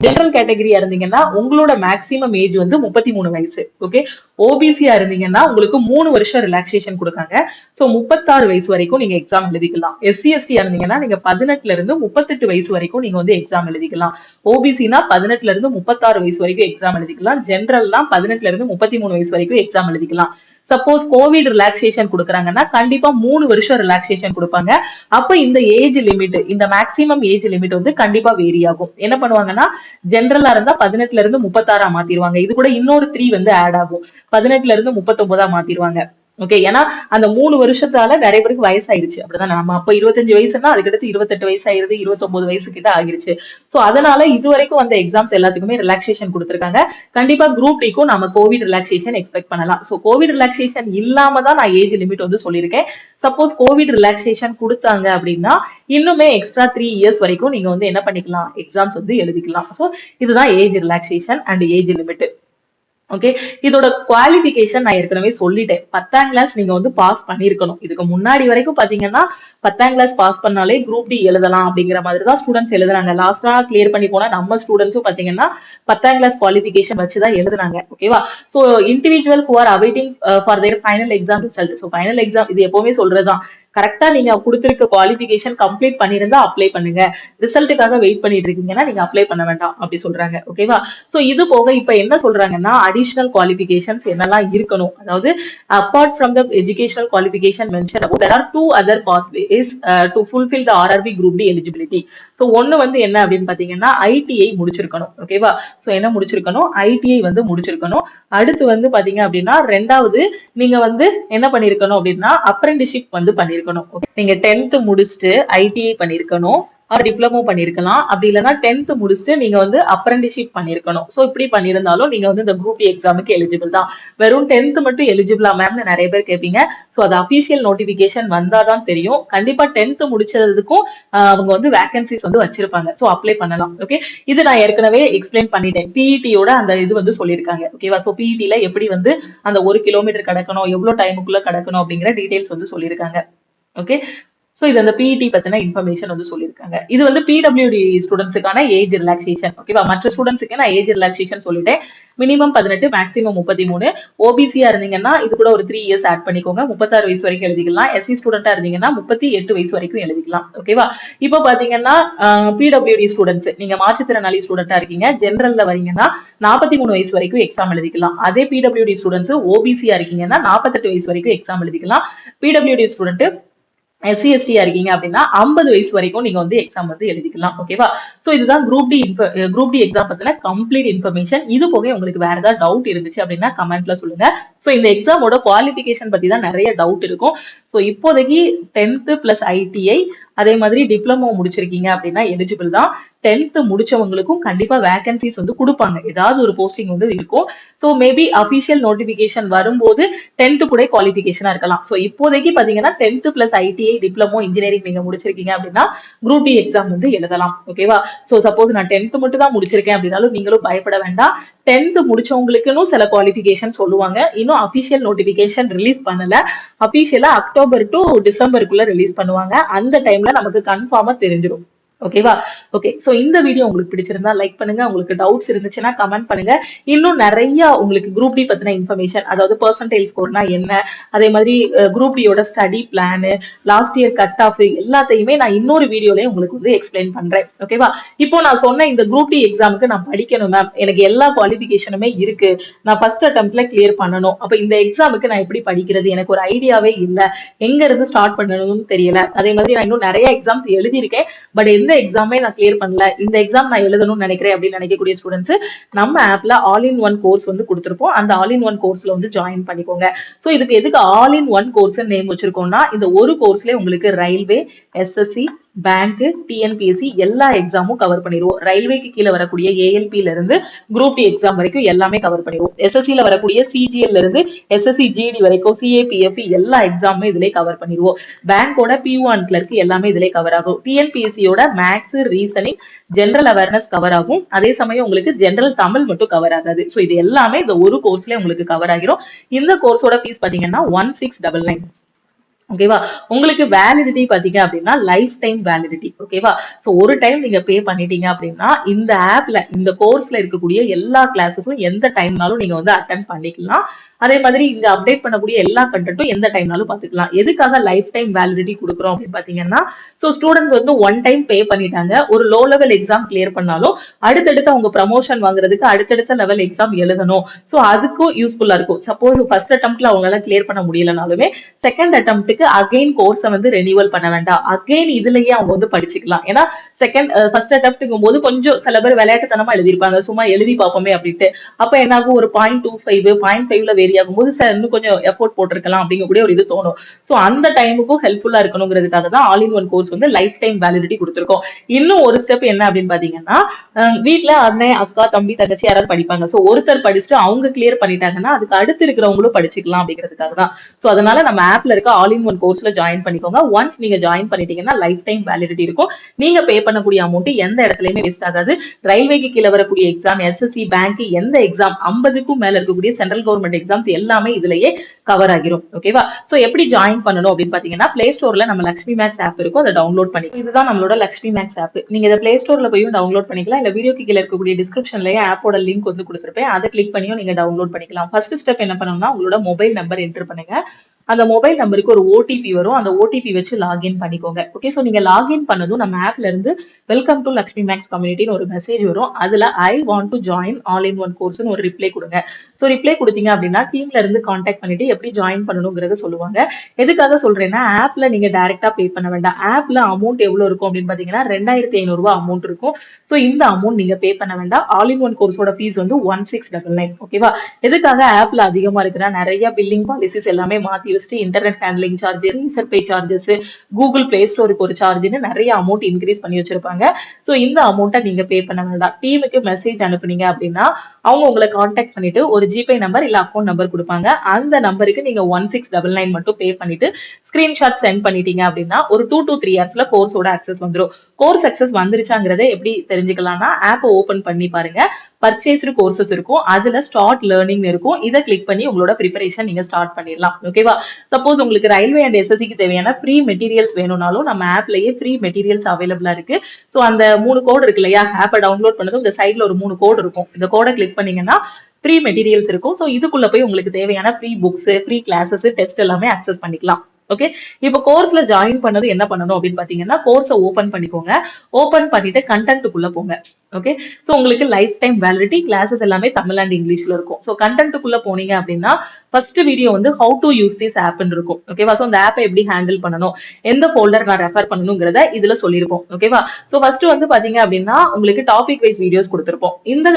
ஜெனரல் கேட்டகரியா இருந்தீங்கன்னா உங்களோட மேக்ஸிமம் ஏஜ் வந்து 33 வயசு. ஓகே. ஓபிசியா இருந்தீங்கன்னா உங்களுக்கு 3 வருஷம் ரிலாக்ஸேஷன் கொடுக்காங்க. சோ 36 வயசு வரைக்கும் நீங்க எக்ஸாம் எழுதிக்கலாம். SC, ST இருந்தீங்கன்னா நீங்க 18ல இருந்து 38 வயசு வரைக்கும் நீங்க வந்து எக்ஸாம் எழுதிக்கலாம். ஓபிசினா 18ல இருந்து 36 வயசு வரைக்கும் எக்ஸாம் எழுதிக்கலாம். ஜெனரல்னா 18ல இருந்து 33 வயசு வரைக்கும் எக்ஸாம் எழுதிக்கலாம். சப்போஸ் கோவிட் ரிலாக்ஸேஷன் கொடுக்குறாங்கன்னா கண்டிப்பா 3 வருஷம் ரிலாக்ஸேஷன் கொடுப்பாங்க. அப்ப இந்த ஏஜ் லிமிட், இந்த மேக்ஸிமம் ஏஜ் லிமிட் வந்து கண்டிப்பா வேரி ஆகும். என்ன பண்ணுவாங்கன்னா ஜெனரலா இருந்தா 18ல இருந்து 36 மாத்திருவாங்க. இது கூட இன்னொரு 3 வந்து ஆட் ஆகும், 18ல இருந்து 39 மாத்திருவாங்க. ஓகே. ஏன்னா அந்த 3 வருஷத்தால நிறைய பேருக்கு வயசாயிருச்சு. அப்படிதான் நம்ம அப்ப 25 வயசுன்னா அதுக்கடுத்து 28 வயசு ஆயிருது, 29 வயசு கிட்ட ஆகிருச்சு. சோ அதனால இதுவரைக்கும் வந்த எக்ஸாம்ஸ் எல்லாத்துக்குமே ரிலாக்ஸேஷன் கொடுத்திருக்காங்க. கண்டிப்பா குரூப் டிக்கும் நம்ம கோவிட் ரிலாக்ஸேஷன் எக்ஸ்பெக்ட் பண்ணலாம். சோ கோவிட் ரிலாக்ஸேஷன் இல்லாம தான் நான் ஏஜ் லிமிட் வந்து சொல்லியிருக்கேன். சப்போஸ் கோவிட் ரிலாக்ஸேஷன் கொடுத்தாங்க அப்படின்னா இன்னுமே எக்ஸ்ட்ரா 3 இயர்ஸ் வரைக்கும் நீங்க வந்து என்ன பண்ணிக்கலாம், எக்ஸாம்ஸ் வந்து எழுதிக்கலாம். சோ இதுதான் age relaxation and age limit. Okay. இதோட குவாலிபிகேஷன் நான் ஏற்கனவே சொல்லிட்டேன். 10ஆம் கிளாஸ் நீங்க வந்து பாஸ் பண்ணிருக்கணும். இதுக்கு முன்னாடி வரைக்கும் பாத்தீங்கன்னா 10ஆம் கிளாஸ் பாஸ் பண்ணாலே குரூப் டி எழுதலாம் அப்படிங்கிற மாதிரி தான் ஸ்டூடெண்ட்ஸ் எழுதுறாங்க. லாஸ்டா கிளியர் பண்ணி போனா நம்ம ஸ்டூடெண்ட்ஸும் பாத்தீங்கன்னா 10ஆம் கிளாஸ் குவாலிபிகேஷன் வச்சுதான் எழுதுனாங்க. ஓகேவா? So individual who are awaiting for their final exam result. So final exam இது எப்பவுமே சொல்றதுதான். கரெக்டா நீங்க கொடுத்திருக்க குவாலிபிகேஷன் கம்ப்ளீட் பண்ணிருந்தா அப்ளை பண்ணுங்க. ரிசல்ட்டுக்காக வெயிட் பண்ணிட்டு இருக்கீங்கன்னா நீங்க அப்ளை பண்ண வேண்டாம் அப்படி சொல்றாங்க. ஓகேவா? சோ இது போக இப்ப என்ன சொல்றாங்கன்னா அடிஷனல் குவாலிபிகேஷன்ஸ் என்னெல்லாம் இருக்கணும். அதாவது apart from the educational qualification mentioned above, there are two other pathways to fulfill the RRB Group D eligibility. So ஒன்னு வந்து என்ன அப்படின்னு பாத்தீங்கன்னா ஐடிஐ முடிச்சிருக்கணும். ஓகேவா? ஸோ என்ன முடிச்சிருக்கணும், ஐடிஐ வந்து முடிச்சிருக்கணும். அடுத்து வந்து பாத்தீங்க அப்படின்னா ரெண்டாவது நீங்க வந்து என்ன பண்ணிருக்கணும் அப்படின்னா அப்ரெண்டிஷிப் வந்து பண்ணிருக்கணும். நீங்க 10th முடிச்சுட்டு ஐடிஐ பண்ணிருக்கணும், ஆர் டிப்ளமோ பண்ணிருக்கலாம். அப்படி இல்லைன்னா 10th முடிச்சுட்டு நீங்க வந்து அப்ரெண்டிஷிப் பண்ணிருக்கணும். சோ இப்படி பண்ணிருந்தாலும் நீங்க வந்து இந்த குரூப் டி எக்ஸாமுக்கு எலிஜிபிள் தான். வெறும் 10th மட்டும் எலிஜிபிளா மேம்னு நிறைய பேர் கேட்பீங்க. சோ அது அபிஷியல் நோட்டிபிகேஷன் வந்தாதான் தெரியும். கண்டிப்பா 10th முடிச்சதுக்கும் அவங்க வந்து வேகன்சிஸ் வந்து வச்சிருப்பாங்க. சோ அப்ளை பண்ணலாம். ஓகே. இது நான் ஏற்கனவே எக்ஸ்பிளைன் பண்ணிட்டேன். பிஇடியோட அந்த இது வந்து சொல்லியிருக்காங்க. ஓகேவா? சோ பிஇடில எப்படி வந்து அந்த 1 கிலோமீட்டர் கடக்கணும், எவ்வளவு டைமுக்குள்ள கடக்கணும் அப்படிங்கிற டீடைல்ஸ் வந்து சொல்லியிருக்காங்க. ஓகே. சோ இது அந்த பிஇடி பத்தின இன்ஃபர்மேஷன் வந்து சொல்லியிருக்காங்க. இது வந்து பிடபிள்யூடி ஸ்டூடெண்ட்ஸுக்கான ஏஜ் ரிலாக்ஸேஷன். ஓகேவா? மற்ற ஸ்டூடெண்ட்ஸுக்கு நான் ஏஜ் ரிலாக்ஸேஷன் சொல்லிட்டேன். Minimum 18, maximum 33. ஓபிசியா இருந்தீங்கன்னா இது கூட ஒரு 3 இயர்ஸ் ஆட் பண்ணிக்கோங்க. 36 வயசு வரைக்கும் எழுதிக்கலாம். எஸ்சி ஸ்டூடெண்டா இருந்தீங்கன்னா 38 வயசு வரைக்கும் எழுதிக்கலாம். ஓகேவா? இப்போ பாத்தீங்கன்னா பிடபிள்யூடி ஸ்டூடெண்ட்ஸ், நீங்க மாற்றுத்திறனாளி ஸ்டூடெண்டா இருக்கீங்க, ஜெனரல்ல வரீங்கன்னா 43 வயசு வரைக்கும் எக்ஸாம் எழுதிக்கலாம். அதே பிடபிள்யூடி ஸ்டூடெண்ட்ஸ் ஓபிசியா இருக்கீங்கன்னா 48 வயசு வரைக்கும் எக்ஸாம் எழுதிக்கலாம். பிடபிள்யூடி ஸ்டூடெண்ட் எஸ்சி எஸ்டியா இருக்கீங்க அப்படின்னா 50 வயசு வரைக்கும் நீங்க வந்து எக்ஸாம் வந்து எழுதிக்கலாம். ஓகேவா? சோ இதுதான் குரூப் டி எக்ஸாம் பத்தின கம்ப்ளீட் இன்ஃபர்மேஷன். இது போக உங்களுக்கு வேற ஏதாவது டவுட் இருந்துச்சு அப்படின்னா கமெண்ட்ல சொல்லுங்க. சோ இந்த எக்ஸாமோட குவாலிபிகேஷன் பத்தி தான் நிறைய டவுட் இருக்கும். சோ இப்போதைக்கு 10th பிளஸ் ஐடிஐ அதே மாதிரி டிப்ளமோ முடிச்சிருக்கீங்க அப்படின்னா எலிஜிபிள் தான். 10th முடிச்சவங்களுக்கும் கண்டிப்பா வேகன்சிஸ் வந்து கொடுப்பாங்க. ஏதாவது ஒரு போஸ்டிங் வந்து இருக்கும். சோ மேபி அபிஷியல் நோட்டிபிகேஷன் வரும்போது 10th கூட குவாலிபிகேஷனா இருக்கலாம். சோ இப்போதைக்கு பாத்தீங்கன்னா 10th plus ITI diploma engineering நீங்க முடிச்சிருக்கீங்க அப்படின்னா குரூப் டி எக்ஸாம் வந்து எழுதலாம். ஓகேவா? சோ சப்போஸ் நான் 10th மட்டும் தான் முடிச்சிருக்கேன் அப்படின்னாலும் நீங்களும் பயப்பட வேண்டாம். 10th முடிச்சவங்களுக்குன்னு சில குவாலிபிகேஷன் சொல்லுவாங்க. இன்னும் அபிஷியல் நோட்டிபிகேஷன் ரிலீஸ் பண்ணல. அபிஷியலா அக்டோபர் டு டிசம்பருக்குள்ள ரிலீஸ் பண்ணுவாங்க. அந்த டைம்ல நமக்கு கன்ஃபார்மா தெரிஞ்சிடும். ஓகேவா? ஓகே. சோ இந்த வீடியோ உங்களுக்கு பிடிச்சிருந்தா லைக் பண்ணுங்க. உங்களுக்கு டவுட்ஸ் இருந்துச்சுன்னா கமெண்ட் பண்ணுங்க. இன்னும் நிறைய உங்களுக்கு குரூப் டி பத்தின இன்ஃபர்மேஷன், அதாவது பெர்சன்டைல் ஸ்கோர்னா என்ன, அதே மாதிரி குரூப் டியோட study plan, last year cut off எல்லாத்தையுமே நான் இன்னொரு வீடியோலயே உங்களுக்கு வந்து எக்ஸ்பிளைன் பண்றேன். ஓகேவா? இப்போ நான் சொன்ன இந்த குரூப் டி எக்ஸாமுக்கு நான் படிக்கணும் மேம், எனக்கு எல்லா குவாலிபிகேஷனுமே இருக்கு, நான் ஃபர்ஸ்ட் அட்டெம்ப்ட்ல கிளியர் பண்ணணும், அப்ப இந்த எக்ஸாமுக்கு நான் எப்படி படிக்கிறது, எனக்கு ஒரு ஐடியாவே இல்ல, எங்க இருந்து ஸ்டார்ட் பண்ணணும்னு தெரியல. அதே மாதிரி நான் இன்னும் நிறைய எக்ஸாம்ஸ் எழுதியிருக்கேன், பட் எந்த எக்ஸாமே நான் கிளியர் பண்ணல, இந்த எக்ஸாம் நான் எழுதணும்னு நினைக்கிறேன் அப்படின்னு நினைக்கக்கூடிய ஸ்டூடெண்ட்ஸ் நம்ம ஆப்ல ஆல் இன் ஒன் கோர்ஸ் வந்து கொடுத்திருப்போம். அந்த ஆல் இன் ஒன் கோர்ஸ்ல வந்து ஜாயின் பண்ணிக்கோங்க. சோ இதுக்கு எதுக்கு all in one course name வச்சிருக்கோம்னா இந்த ஒரு கோர்ஸ்ல உங்களுக்கு ரயில்வே, எஸ்எஸ்சி, பேங்க், டிஎன்பிஎஸ்சி எல்லா எக்ஸாமும் கவர் பண்ணிடுவோம். ரயில்வேக்கு கீழே வரக்கூடிய ஏஎல்பில இருந்து குரூப் டி எக்ஸாம் வரைக்கும் எல்லாமே கவர் பண்ணிடுவோம். எஸ்எஸ்சில வரக்கூடிய சிஜிஎல்ல இருந்து எஸ்எஸ்சி ஜிடி வரைக்கும் சிஏபிஎஃப் எல்லா எக்ஸாமுமே இதுல கவர் பண்ணிடுவோம். பேங்கோட P1 கிளர்க் எல்லாமே இதுல கவர் ஆகும். டிஎன்பிஎஸ்சியோட maths, reasoning, general awareness cover ஆகும். அதே சமயம் உங்களுக்கு ஜெனரல் தமிழ் மட்டும் கவர் ஆகாது. சோ இது எல்லாமே இந்த ஒரு கோர்ஸ்ல உங்களுக்கு கவர் ஆகிரும். இந்த கோர்ஸோட ஃபீஸ் பாத்தீங்கன்னா 1699. ஓகேவா? உங்களுக்கு வேலிடிட்டி பாத்தீங்க அப்படின்னா லைஃப் டைம் வேலிடிட்டி. ஓகேவா? சோ ஒரு டைம் நீங்க பே பண்ணிட்டீங்க அப்படின்னா இந்த ஆப்ல இந்த கோர்ஸ்ல இருக்கக்கூடிய எல்லா கிளாஸஸும் எந்த டைம்னாலும் நீங்க வந்து அட்டென்ட் பண்ணிக்கலாம். அதே மாதிரி இங்க அப்டேட் பண்ணக்கூடிய எல்லா கண்டென்ட்டும் எந்த டைம்னாலும் பாத்துக்கலாம். எதுக்காக லைஃப் டைம் வேலிடிட்டி கொடுக்குறோம் அப்படின்னு பாத்தீங்கன்னா சோ ஸ்டூடெண்ட்ஸ் வந்து ஒன் டைம் பே பண்ணிட்டாங்க, ஒரு லோ லெவல் எக்ஸாம் கிளியர் பண்ணாலும் அடுத்தடுத்து அவங்க ப்ரமோஷன் வாங்குறதுக்கு அடுத்தடுத்த லெவல் எக்ஸாம் எழுதணும். சோ அதுக்கும் யூஸ்ஃபுல்லா இருக்கும். சப்போஸ் ஃபர்ஸ்ட் அட்டெம்ப்ட்ல அவங்களால கிளியர் பண்ண முடியலனாலுமே செகண்ட் அட்டெம்ப்ட் பேருக்கு அகைன் கோர்ஸை வந்து ரெனியூவல் பண்ண வேண்டாம். அகைன் இதுலயே அவங்க வந்து படிச்சுக்கலாம். ஏன்னா ஃபர்ஸ்ட் அட்டம்ப்ட்ங்கும் போது கொஞ்சம் சில பேர் விளையாட்டுத்தனமா எழுதிருப்பாங்க, சும்மா எழுதி பார்ப்போமே அப்படின்ட்டு. அப்ப என்ன ஆகும், ஒரு 0.25 0.5ல வேரி ஆகும்போது சார் இன்னும் கொஞ்சம் எஃபோர்ட் போட்டிருக்கலாம் அப்படிங்கக்கூடிய ஒரு இது தோணும். ஸோ அந்த டைமுக்கும் ஹெல்ப்ஃபுல்லா இருக்கணுங்கிறதுக்காக தான் ஆல் இன் ஒன் கோர்ஸ் வந்து லைஃப் டைம் வேலிடிட்டி கொடுத்துருக்கோம். இன்னும் ஒரு ஸ்டெப் என்ன அப்படின்னு பாத்தீங்கன்னா, வீட்டுல அண்ணன் அக்கா தம்பி தங்கச்சி யாராவது படிப்பாங்க. ஸோ ஒருத்தர் படிச்சுட்டு அவங்க கிளியர் பண்ணிட்டாங்கன்னா அதுக்கு அடுத்து இருக்கிறவங்களும் படிச்சுக்கலாம் அப்படிங்கிறதுக்காக தான். ஸோ அதனால நம்ம ஆப்ல இருக்க ஆல் இன் ஒன் கோர்ஸ்ல ஜாயின் பண்ணிக்கோங்க. ஒன்ஸ் நீங்க ஜாயின் பண்ணிட்டீங்கன்னா லைஃப் டைம் வேலிடிட்டி இருக்கும். நீங்க பே பண்ணக்கூடிய அமௌண்ட் எந்த இடத்துலயுமே வேஸ்ட் ஆகாது. ரயில்வேக்கு கீழே வரக்கூடிய எக்ஸாம், எஸ்எஸ்சி, பேங்க், எந்த எக்ஸாம் 50க்கும் மேல இருக்கக்கூடிய சென்ட்ரல் கவர்மெண்ட் எக்ஸாம்ஸ் எல்லாமே இதுலயே கவர் ஆகிரும். ஓகேவா? சோ எப்படி ஜாயின் பண்ணணும் அப்படின்னு பாத்தீங்கன்னா, பிளே ஸ்டோர்ல நம்ம லக்ஷ்மி மேக்ஸ் ஆப் இருக்கும், அதை டவுன்லோட் பண்ணி, இதுதான் நம்மளோட லக்ஷ்மி மேக்ஸ் ஆப். நீங்க இதை பிளே ஸ்டோர்ல போய் டவுன்லோட் பண்ணிக்கலாம். இல்ல வீடியோக்கு கீழே இருக்கக்கூடிய டிஸ்கிரிப்ஷன்லயே ஆப்போட லிங்க் வந்து கொடுத்துருப்பேன், அதை கிளிக் பண்ணியும் நீங்க டவுன்லோட் பண்ணிக்கலாம். ஃபர்ஸ்ட் ஸ்டெப் என்ன பண்ணணும்னா, உங்களோட மொபைல் நம்பர் என்டர் பண்ணுங்க. அந்த மொபைல் நம்பருக்கு ஒரு ஓடிபி வரும், அந்த ஓடிபி வச்சு லாகின் பண்ணிக்கோங்க. ஓகே, சோ நீங்க லாகின் பண்ணதும் நம்ம ஆப்ல இருந்து வெல்கம் டு லக்ஷ்மி மேக்ஸ் கம்யூனிட்டின்னு ஒரு மெசேஜ் வரும். அதுல I want to join all in one கோர்ஸ்னு ஒரு ரிப்ளை கொடுங்க. ஸோ ரிப்ளை கொடுத்தீங்க அப்படின்னா டீம்ல இருந்து கான்டாக்ட் பண்ணிட்டு எப்படி ஜாயின் பண்ணணுங்கிறத சொல்லுவாங்க. எதுக்காக சொல்றேன்னா, ஆப்ல நீங்க டைரக்டா பே பண்ண வேண்டாம். ஆப்ல அமௌண்ட் எவ்வளவு இருக்கும் அப்படின்னு பாத்தீங்கன்னா 2500 ரூபாய் அமௌண்ட் இருக்கும். ஸோ இந்த அமௌண்ட் நீங்க பே பண்ண வேண்டாம். ஆல் இன் ஒன் கோர்ஸோட ஃபீஸ் வந்து 1699. ஓகேவா? எதுக்காக ஆப்ல அதிகமா இருக்குன்னா, நிறைய பில்லிங் பாலிசிஸ் எல்லாமே மாத்தி வச்சுட்டு இன்டர்நெட் ஹேண்ட்லிங் சார்ஜ், ரீசர் பே சார்ஜஸ், கூகுள் பிளே ஸ்டோருக்கு ஒரு சார்ஜ்னு நிறைய அமௌண்ட் இன்க்ரீஸ் பண்ணி வச்சிருப்பாங்க. ஸோ இந்த அமௌண்ட்டை நீங்க பே பண்ண வேண்டாம். டீமுக்கு மெசேஜ் அனுப்புனீங்க அப்படின்னா அவங்க உங்களை கான்டாக்ட் பண்ணிட்டு ஒரு ஜிபே நம்பர் இல்ல அக்கௌண்ட் நம்பர் கொடுப்பாங்க. அந்த நம்பருக்கு நீங்க 1699 மட்டும் பே பண்ணிட்டு ஸ்கிரீன்ஷாட் சென்ட் பண்ணிட்டீங்க அப்படின்னா ஒரு 2 to 3 ஹவர்ஸ்ல கோர்ஸோட அக்சஸ் வந்துடும். கோர்ஸ் அக்சஸ் வந்துருச்சாங்கிறத எப்படி தெரிஞ்சுக்கலாம்னா, ஆப் ஓபன் பண்ணி பாருங்க. பர்ச்சேஸ்டு கோர்சஸ் இருக்கும், அதுல ஸ்டார்ட் லேர்னிங் இருக்கும். இதை கிளிக் பண்ணி உங்களோட ப்ரிப்பரேஷன் நீங்க ஸ்டார்ட் பண்ணிடலாம். ஓகேவா? சப்போஸ் உங்களுக்கு ரயில்வே அண்ட் எஸ்எஸ்சிக்கு தேவையான ஃப்ரீ மெட்டீரியல்ஸ் வேணும்னாலும் நம்ம ஆப்லயே ஃப்ரீ மெட்டீரியல்ஸ் அவைலபிளா இருக்கு. ஸோ அந்த 3 கோட் இருக்கு இல்லையா, ஆப்பை டவுன்லோட் பண்ணதும் இந்த சைட்ல ஒரு 3 கோட் இருக்கும். இந்த கோடை கிளிக் பண்ணீங்கன்னா ஃப்ரீ மெட்டீரியல்ஸ் இருக்கும். ஸோ இதுக்குள்ள போய் உங்களுக்கு தேவையான free books, free classes, test எல்லாமே அக்சஸ் பண்ணிக்கலாம். ஓகே, இப்போ கோர்ஸ்ல ஜாயின் பண்ணது என்ன பண்ணணும் அப்படின்னு பாத்தீங்கன்னா, கோர்ஸை ஓபன் பண்ணிக்கோங்க. ஓபன் பண்ணிட்டு கண்டென்ட்டுக்குள்ள போங்க. ஓகே, சோ உங்களுக்கு லைஃப் டைம் வேலிடிட்டி கிளாஸஸ் எல்லாமே தமிழ் அண்ட் இங்கிலீஷ்ல இருக்கும். சோ கண்டென்ட்டுக்குள்ள போனீங்க அப்படின்னா ஃபர்ஸ்ட் வீடியோ வந்து ஹவு டு யூஸ் திஸ் ஆப்னு இருக்கும். ஓகேவா? சோ அந்த ஆப்பை எப்படி ஹேண்டில் பண்ணணும், எந்த ஃபோல்டர் நான் ரெஃபர் பண்ணணுங்கிறத இதுல சொல்லியிருப்போம். ஓகேவா? சோ ஃபர்ஸ்ட் வந்து பாத்தீங்க அப்படின்னா உங்களுக்கு டாபிக் வைஸ் வீடியோஸ் கொடுத்திருப்போம். இந்த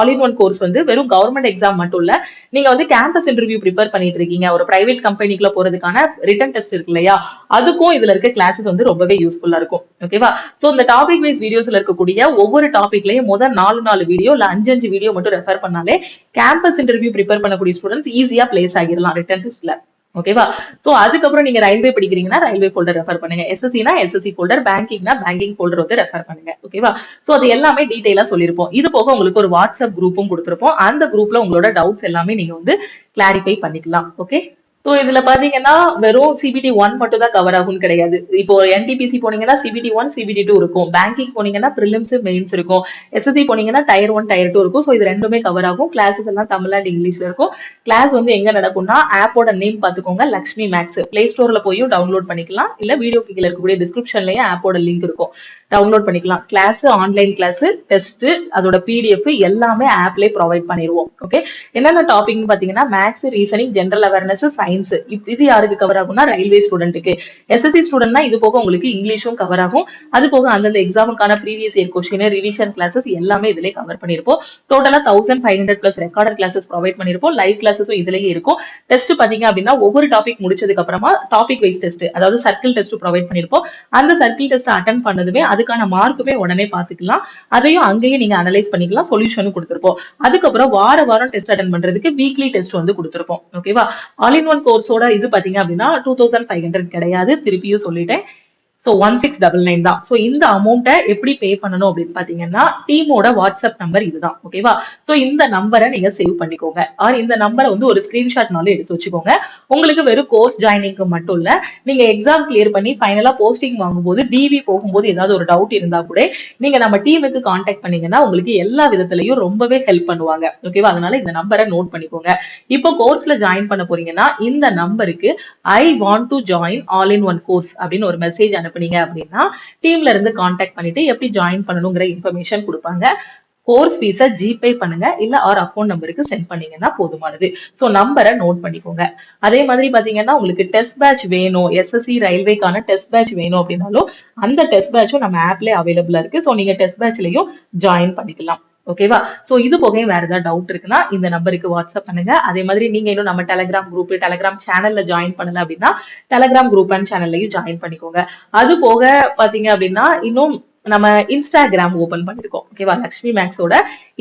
ஆல் இன் ஒன் கோர்ஸ் வந்து வெறும் கவர்மெண்ட் எக்ஸாம் மட்டும் இல்ல, நீங்க வந்து கேம்பஸ் இன்டர்வியூ ப்ரிப்பேர் பண்ணிட்டு இருக்கீங்க, ஒரு பிரைவேட் கம்பெனிக்குள்ள போறதுக்கான ரிட்டன் டெஸ்ட் இருக்கு இல்லையா, அதுக்கும் இதுல இருக்க கிளாஸஸ் வந்து ரொம்பவே யூஸ்ஃபுல்லா இருக்கும். ஓகேவா? சோ இந்த டாபிக் வைஸ் வீடியோஸ்ல இருக்கக்கூடிய ஒவ்வொரு டாபிக்லயும் முதல் 4 வீடியோ இல்ல 5 வீடியோ மட்டும் ரெஃபர் பண்ணாலே கேம்பஸ் இன்டர்வியூ ப்ரிப்பேர் பண்ணக்கூடிய ஸ்டூடெண்ட்ஸ் ஈஸியா பிளேஸ் ஆகிடலாம் ரிட்டன் டெஸ்ட்ல. ஓகேவா? சோ அதுக்கப்புறம் நீங்க ரயில்வே படிக்கிறீங்கன்னா ரயில்வே ஃபோல்டர் ரெஃபர் பண்ணுங்க, எஸ்எஸ்சினா எஸ்எஸ்சி ஃபோல்டர், பேங்கிங்னா பேங்கிங் ஃபோல்டர் வந்து ரெஃபர் பண்ணுங்க. ஓகேவா? சோ அது எல்லாமே டீடைலா சொல்லிருப்போம். இது போக உங்களுக்கு ஒரு வாட்ஸ்அப் குரூப்பும் கொடுத்திருப்போம். அந்த குரூப்ல உங்களோட டவுட்ஸ் எல்லாமே நீங்க வந்து கிளாரிஃபை பண்ணிக்கலாம். ஓகே, சோ இதுல பாத்தீங்கன்னா வெறும் சிபிடி 1 மட்டும் தான் கவர் ஆகும்னு கிடையாது. இப்போ என்டிபிசி போனீங்கன்னா சிபிடி 1, சிபிடி 2 இருக்கும். பேங்கிங் போனீங்கன்னா பிரிலிம்ஸ், மெயின்ஸ் இருக்கும். எஸ்எஸ்சி போனீங்கன்னா டயர் 1, டயர் 2 இருக்கும். சோ இது ரெண்டுமே கவர் ஆகும். கிளாஸஸ் எல்லாம் தமிழ் அண்ட் இங்கிலீஷ்ல இருக்கும். கிளாஸ் வந்து எங்க நடக்கும்னா, ஆப்போட நேம் பாத்துக்கோங்க, லக்ஷ்மி மேக்ஸ். பிளே ஸ்டோர்ல போயும் டவுன்லோட் பண்ணிக்கலாம், இல்ல வீடியோ கீழே இருக்கக்கூடிய டிஸ்கிரிப்ஷன்லயே ஆப்போட லிங்க் இருக்கும், டவுன்லோட் பண்ணிக்கலாம். கிளாஸ், ஆன்லைன் கிளாஸ், டெஸ்ட், அதோட பிடிஎஃப் எல்லாமே ஆப்லயே ப்ரொவைட் பண்ணிடுவோம். ஓகே, என்னென்ன டாபிக் பாத்தீங்கன்னா maths, reasoning, general awareness, science. இது யாருக்கு கவர் ஆகும்னா ரயில்வே ஸ்டூடெண்ட்டுக்கு. எஸ்எஸ்சி ஸ்டூடெண்ட்னா இது போக உங்களுக்கு இங்கிலீஷும் கவர் ஆகும். அது போக அந்தந்த எக்ஸாமுக்கான previous year question, revision classes எல்லாமே இதுலயே கவர் பண்ணிருப்போம். டோட்டலா 1500 பிளஸ் ரெக்கார்டட் கிளாஸஸ் ப்ரொவைட் பண்ணிருப்போம். லைவ் கிளாஸஸும் இதுலயே இருக்கும். டெஸ்ட் பாத்தீங்க அப்படின்னா ஒவ்வொரு டாபிக் முடிச்சதுக்கு அப்புறமா டாபிக் வைஸ் டெஸ்ட், அதாவது சர்க்கிள் டெஸ்ட் ப்ரொவைட் பண்ணிருப்போம். அந்த சர்க்கிள் டெஸ்ட் அட்டன் பண்ணதுமே அதுக்கான மார்க்குமே உடனே பாத்துக்கலாம். அதையும் அங்கேயே நீங்க அனலைஸ் பண்ணிக்கலாம். சொல்யூஷனும் கொடுத்திருப்போம். அதுக்கப்புறம் வாரம் டெஸ்ட் அட்டன் பண்றதுக்கு வீக்லி டெஸ்ட் வந்து கொடுத்திருப்போம். ஓகேவா? ஆல் இன் ஒன் கோர்ஸோட இது பாத்தீங்க அப்படின்னா 2500 கிடையாது, திருப்பியும் சொல்லிட்டேன். சோ 1699 தான். சோ இந்த அமௌண்ட்டை எப்படி பே பண்ணணும் அப்படின்னு பாத்தீங்கன்னா, டீமோட வாட்ஸ்அப் நம்பர் இதுதான். ஓகேவா? சோ இந்த நம்பரை நீங்க சேவ் பண்ணிக்கோங்க, ஆர் இந்த நம்பரை வந்து ஒரு ஸ்கிரீன்ஷாட்னாலும் எடுத்து வச்சுக்கோங்க. உங்களுக்கு வெறும் கோர்ஸ் ஜாயினிங்க்கு மட்டும் இல்ல, நீங்க எக்ஸாம் கிளியர் பண்ணி ஃபைனலா போஸ்டிங் வாங்கும்போது டிவி போகும்போது ஏதாவது ஒரு டவுட் இருந்தா கூட நீங்க நம்ம டீமுக்கு கான்டாக்ட் பண்ணீங்கன்னா உங்களுக்கு எல்லா விதத்திலையும் ரொம்பவே ஹெல்ப் பண்ணுவாங்க. ஓகேவா? அதனால இந்த நம்பரை நோட் பண்ணிக்கோங்க. இப்போ கோர்ஸ்ல ஜாயின் பண்ண போறீங்கன்னா இந்த நம்பருக்கு ஐ want to join all in one course அப்படின்னு ஒரு மெசேஜ் அனுப்புனீங்க அப்படின்னா டீம்ல இருந்து கான்டாக்ட் பண்ணிட்டு எப்படி ஜாயின் பண்ணணுங்கிற இன்ஃபர்மேஷன் கொடுப்பாங்க. கோர்ஸ் ஃபீஸை ஜிபே பண்ணுங்க, இல்ல அக்கௌண்ட் நம்பருக்கு சென்ட் பண்ணீங்கன்னா போதுமானது. ஸோ நம்பரை நோட் பண்ணிக்கோங்க. அதே மாதிரி பாத்தீங்கன்னா உங்களுக்கு டெஸ்ட் பேட்ச் வேணும், எஸ்எஸ்சி ரயில்வேக்கான டெஸ்ட் பேட்ச் வேணும் அப்படின்னாலும் அந்த டெஸ்ட் பேட்சும் நம்ம ஆப்லேயே அவைலபிளா இருக்கு. ஸோ நீங்க டெஸ்ட் பேட்ச்லயும் ஜாயின் பண்ணிக்கலாம். ஓகேவா? சோ இது போக வேற ஏதாவது டவுட் இருக்குன்னா இந்த நம்பருக்கு வாட்ஸ்அப் பண்ணுங்க. அதே மாதிரி நீங்க இன்னும் நம்ம டெலிகிராம் குரூப், டெலிகிராம் சேனல்ல ஜாயின் பண்ணல அப்படின்னா டெலிகிராம் குரூப் அண்ட் சேனல்லையும் ஜாயின் பண்ணிக்கோங்க. அது போக பாத்தீங்க அப்படின்னா இன்னும் நம்ம இன்ஸ்டாகிராம் ஓபன் பண்ணிருக்கோம். ஓகேவா? லக்ஷ்மி மேக்ஸோட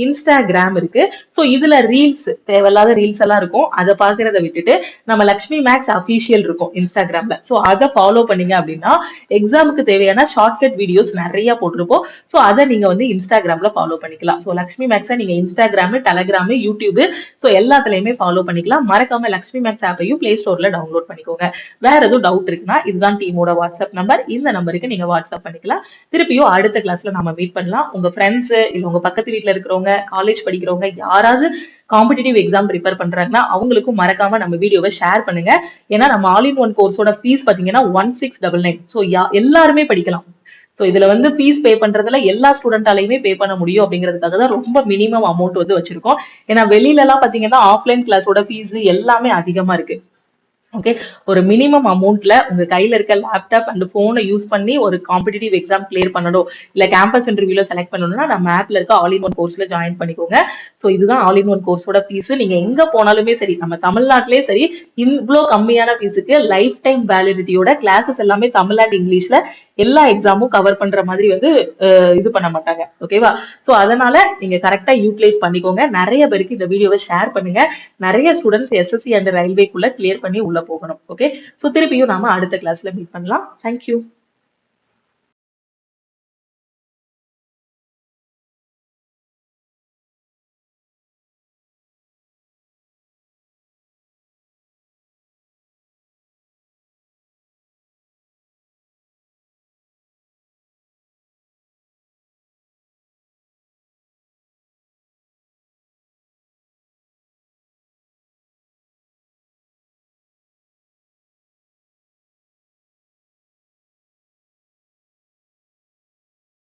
இன்ஸ்டாகிராம் இருக்கு. சோ இதுல ரீல்ஸ், தேவையில்லாத ரீல்ஸ் எல்லாம் இருக்கும். அதை பாக்குறத விட்டுட்டு நம்ம லக்ஷ்மி மேக்ஸ் அபிஷியல் இருக்கும் இன்ஸ்டாகிராம்ல. சோ அதை ஃபாலோ பண்ணீங்க அப்படின்னா எக்ஸாமுக்கு தேவையான ஷார்ட்கட் வீடியோஸ் நிறைய போட்டிருப்போம். சோ அதை நீங்க வந்து இன்ஸ்டாகிராம்ல ஃபாலோ பண்ணிக்கலாம். சோ லக்ஷ்மி மேக்ஸை நீங்க இன்ஸ்டாகிராம், டெலிகிராம், யூடியூப் சோ எல்லாத்துலயுமே ஃபாலோ பண்ணிக்கலாம். மறக்காம லக்ஷ்மி மேக்ஸ் ஆப்பையும் பிளே ஸ்டோர்ல டவுன்லோட் பண்ணிக்கோங்க. வேற எதுவும் டவுட் இருக்குன்னா இதுதான் டீமோட வாட்ஸ்அப் நம்பர். இந்த நம்பருக்கு நீங்க வாட்ஸ்அப் பண்ணிக்கலாம். திருப்பியும் அடுத்த கிளாஸ்ல நம்ம மீட் பண்ணலாம். உங்க ஃப்ரெண்ட்ஸ் இல்ல உங்க பக்கத்து வீட்டுல இருக்கிறவங்க, காலேஜ் படிக்கிறவங்க யாராவது காம்படிட்டிவ் எக்ஸாம் ப்ரிப்பேர் பண்றாங்கன்னா அவங்களுக்கும் மறக்காம நம்ம வீடியோவை ஷேர் பண்ணுங்க. ஏன்னா நம்ம ஆல் இன் ஒன் கோர்ஸோட ஃபீஸ் பாத்தீங்கன்னா 1699. ஸோ எல்லாருமே படிக்கலாம். ஸோ இதுல வந்து ஃபீஸ் பே பண்றதுல எல்லா ஸ்டூடெண்டாலையுமே பே பண்ண முடியும் அப்படிங்கிறதுக்காக தான் ரொம்ப மினிமம் அமௌண்ட் வந்து வச்சிருக்கோம். ஏன்னா வெளியில எல்லாம் பாத்தீங்கன்னா ஆஃப்லைன் கிளாஸோட ஃபீஸ் எல்லாமே அதிகமா இருக்கு. ஓகே, ஒரு மினிமம் அமௌண்ட்ல உங்க கையில இருக்க லேப்டாப் அண்ட் போனை யூஸ் பண்ணி ஒரு காம்படிட்டிவ் எக்ஸாம் கிளியர் பண்ணணும், இல்ல கேம்பஸ் இன்டர்வியூல செலக்ட் பண்ணணும்னா நம்ம ஆப்ல இருக்க ஆல் இன் ஒன் கோர்ஸ்ல ஜாயின் பண்ணிக்கோங்க. ஸோ இதுதான் ஆல் இன் ஒன் கோர்ஸோட ஃபீஸ். நீங்க எங்க போனாலுமே சரி, நம்ம தமிழ்நாட்டிலே சரி, இவ்வளோ கம்மியான ஃபீஸுக்கு லைஃப் டைம் வேலிடிட்டியோட கிளாஸஸ் எல்லாமே தமிழ் அண்ட் இங்கிலீஷ்ல எல்லா எக்ஸாமும் கவர் பண்ற மாதிரி வந்து இது பண்ண மாட்டாங்க. ஓகேவா? ஸோ அதனால நீங்க கரெக்டா யூட்டிலைஸ் பண்ணிக்கோங்க. நிறைய பேருக்கு இந்த வீடியோவை ஷேர் பண்ணுங்க. நிறைய ஸ்டூடெண்ட்ஸ் எஸ்எஸ்சி அண்ட் ரயில்வேக்குள்ள கிளியர் பண்ணி உள்ள போகணும். ஓகே, சோ திருப்பியும் நாம அடுத்த கிளாஸ்ல மீட் பண்ணலாம். தேங்க்யூ.